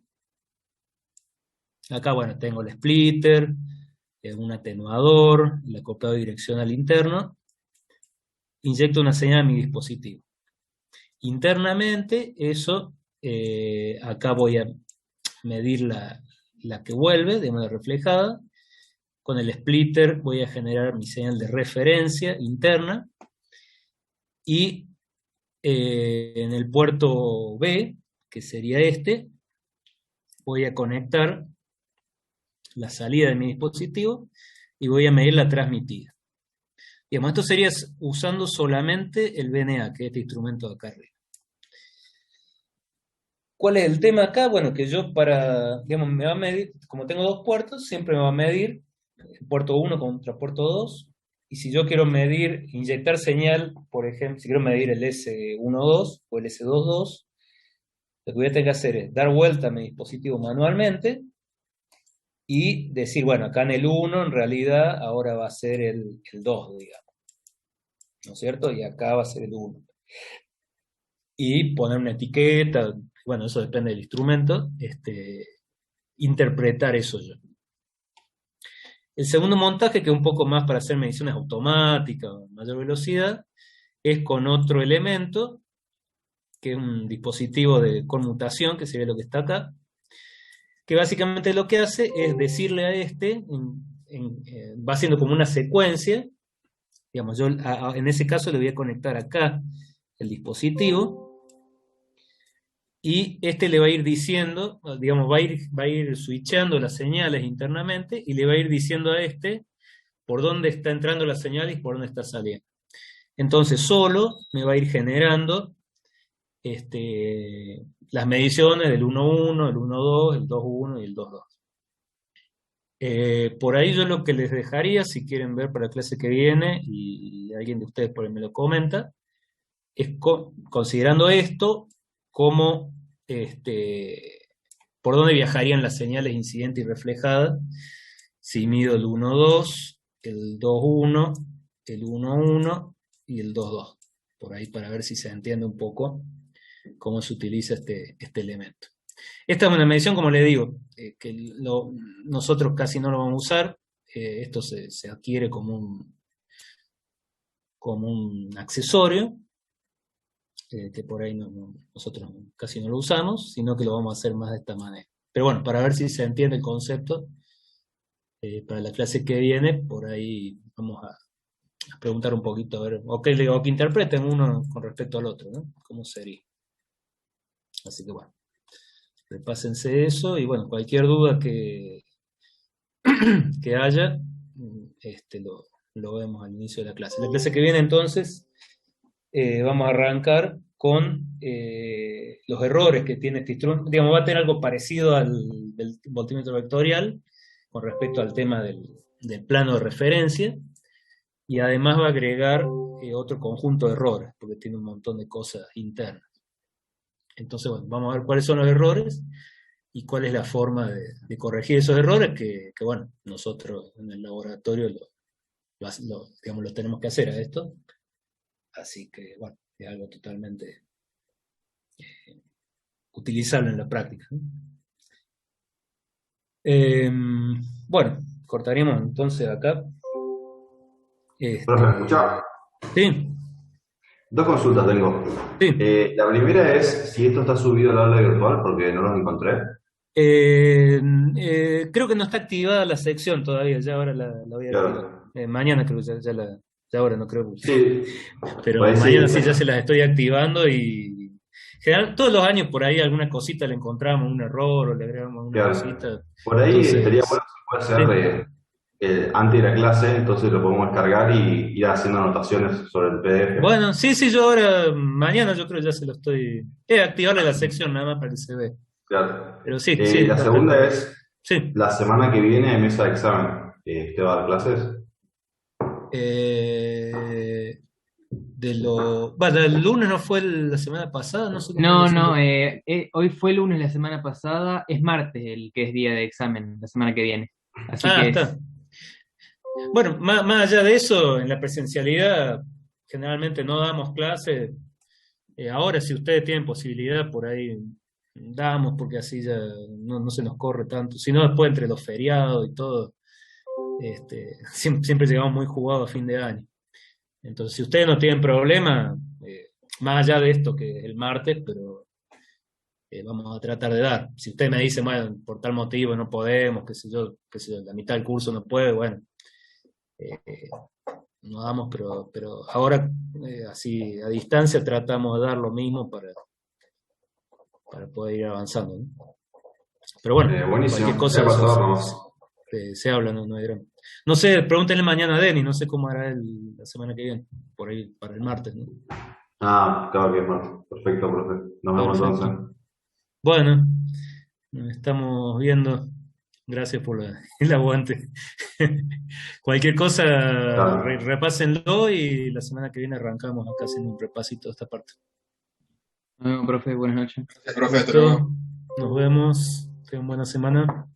acá, bueno, tengo el splitter, un atenuador, el acoplado direccional interno, inyecto una señal a mi dispositivo. Internamente, eso, acá voy a medir la que vuelve, de manera reflejada. Con el splitter voy a generar mi señal de referencia interna, y en el puerto B, que sería este, voy a conectar la salida de mi dispositivo, y voy a medir la transmitida. Digamos, esto sería usando solamente el VNA, que es este instrumento de acá arriba. ¿Cuál es el tema acá? Bueno, que yo digamos, me va a medir, como tengo dos puertos, siempre me va a medir el puerto 1 contra puerto 2, y si yo quiero medir, inyectar señal, por ejemplo, si quiero medir el S12 o el S22, lo que voy a tener que hacer es dar vuelta a mi dispositivo manualmente y decir, bueno, acá en el 1 en realidad ahora va a ser el 2, digamos, ¿no es cierto? Y acá va a ser el 1. Y poner una etiqueta, bueno, eso depende del instrumento, interpretar eso yo. El segundo montaje, que es un poco más para hacer mediciones automáticas, mayor velocidad, es con otro elemento, que es un dispositivo de conmutación, que sería lo que está acá, que básicamente lo que hace es decirle a va haciendo como una secuencia, digamos, yo en ese caso le voy a conectar acá el dispositivo, y le va a ir diciendo, digamos, va a ir switchando las señales internamente, y le va a ir diciendo a por dónde está entrando la señal y por dónde está saliendo. Entonces solo me va a ir generando las mediciones del 1.1, el 1.2, el 2.1 y el 2.2. Por ahí yo lo que les dejaría, si quieren ver para la clase que viene, y alguien de ustedes por ahí me lo comenta, es considerando esto como por dónde viajarían las señales incidentes y reflejadas, si mido el 1.2, el 2.1, el 1.1 y el 2.2, por ahí para ver si se entiende un poco cómo se utiliza este elemento. Esta es una medición, como le digo, que nosotros casi no lo vamos a usar. Esto se adquiere como un accesorio, que por ahí nosotros casi no lo usamos, sino que lo vamos a hacer más de esta manera. Pero bueno, para ver si se entiende el concepto, para la clase que viene, por ahí vamos a preguntar un poquito, a ver, o que interpreten uno con respecto al otro, ¿no? ¿Cómo sería? Así que bueno, repásense eso, y bueno, cualquier duda que haya, lo vemos al inicio de la clase. La clase que viene entonces, vamos a arrancar con los errores que tiene este instrumento. Digamos, va a tener algo parecido del voltímetro vectorial con respecto al tema del plano de referencia, y además va a agregar otro conjunto de errores, porque tiene un montón de cosas internas. Entonces, bueno, vamos a ver cuáles son los errores y cuál es la forma de corregir esos errores que, bueno, nosotros en el laboratorio digamos, lo tenemos que hacer a esto. Así que, bueno, es algo totalmente utilizable en la práctica, ¿no? Bueno, cortaríamos entonces acá. Profe, ¿me escuchás? Sí, Dos consultas tengo. sí. La primera es si esto está subido al aula virtual porque no los encontré. Creo que no está activada la sección todavía, ya ahora la voy a activar. Claro. Mañana creo que ya ahora no creo. Sí, Pero por ahí mañana sí. sí ya se las estoy activando, y todos los años por ahí alguna cosita le encontramos, un error o le agregamos una Claro. cosita. Por ahí estaría Entonces, bueno si sí. puede ser antes de la clase, entonces lo podemos descargar y ir haciendo anotaciones sobre el PDF. Bueno, sí, yo ahora, mañana yo creo que ya se lo estoy. Activarle la sección nada más para que se vea. Claro. Pero sí, sí, La va a estar segunda correcto. es, Sí. la semana que viene hay mesa de examen. ¿Te va a dar clases? Vaya, el lunes no fue la semana pasada, no sé cómo No, es no, hoy fue lunes la semana pasada, es martes el que es día de examen, la semana que viene. Así que está. Bueno, más allá de eso, en la presencialidad generalmente no damos clases. Ahora, si ustedes tienen posibilidad, por ahí damos, porque así ya no se nos corre tanto. Si no, después entre los feriados y todo, siempre llegamos muy jugados a fin de año. Entonces, si ustedes no tienen problema, más allá de esto que es el martes, pero vamos a tratar de dar. Si ustedes me dicen, bueno, por tal motivo no podemos, qué sé yo, la mitad del curso no puede, bueno, no damos, pero ahora, así a distancia, tratamos de dar lo mismo para poder ir avanzando, ¿no? Pero bueno, Buenísimo. cualquier cosa Ya pasado, vamos. se habla, no hay drama. No sé, pregúntenle mañana a Denny, no sé cómo hará la semana que viene, por ahí, para el martes, ¿no? Ah, claro que es martes. Perfecto, profe. Nos vemos Perfecto. entonces. Bueno, nos estamos viendo. Gracias por el aguante. Cualquier cosa, Dale. repásenlo y la semana que viene arrancamos acá haciendo un repasito de esta parte. Nos vemos, profe, buenas noches. Gracias, profe, hasta luego. Listo, nos vemos. Tengan buena semana.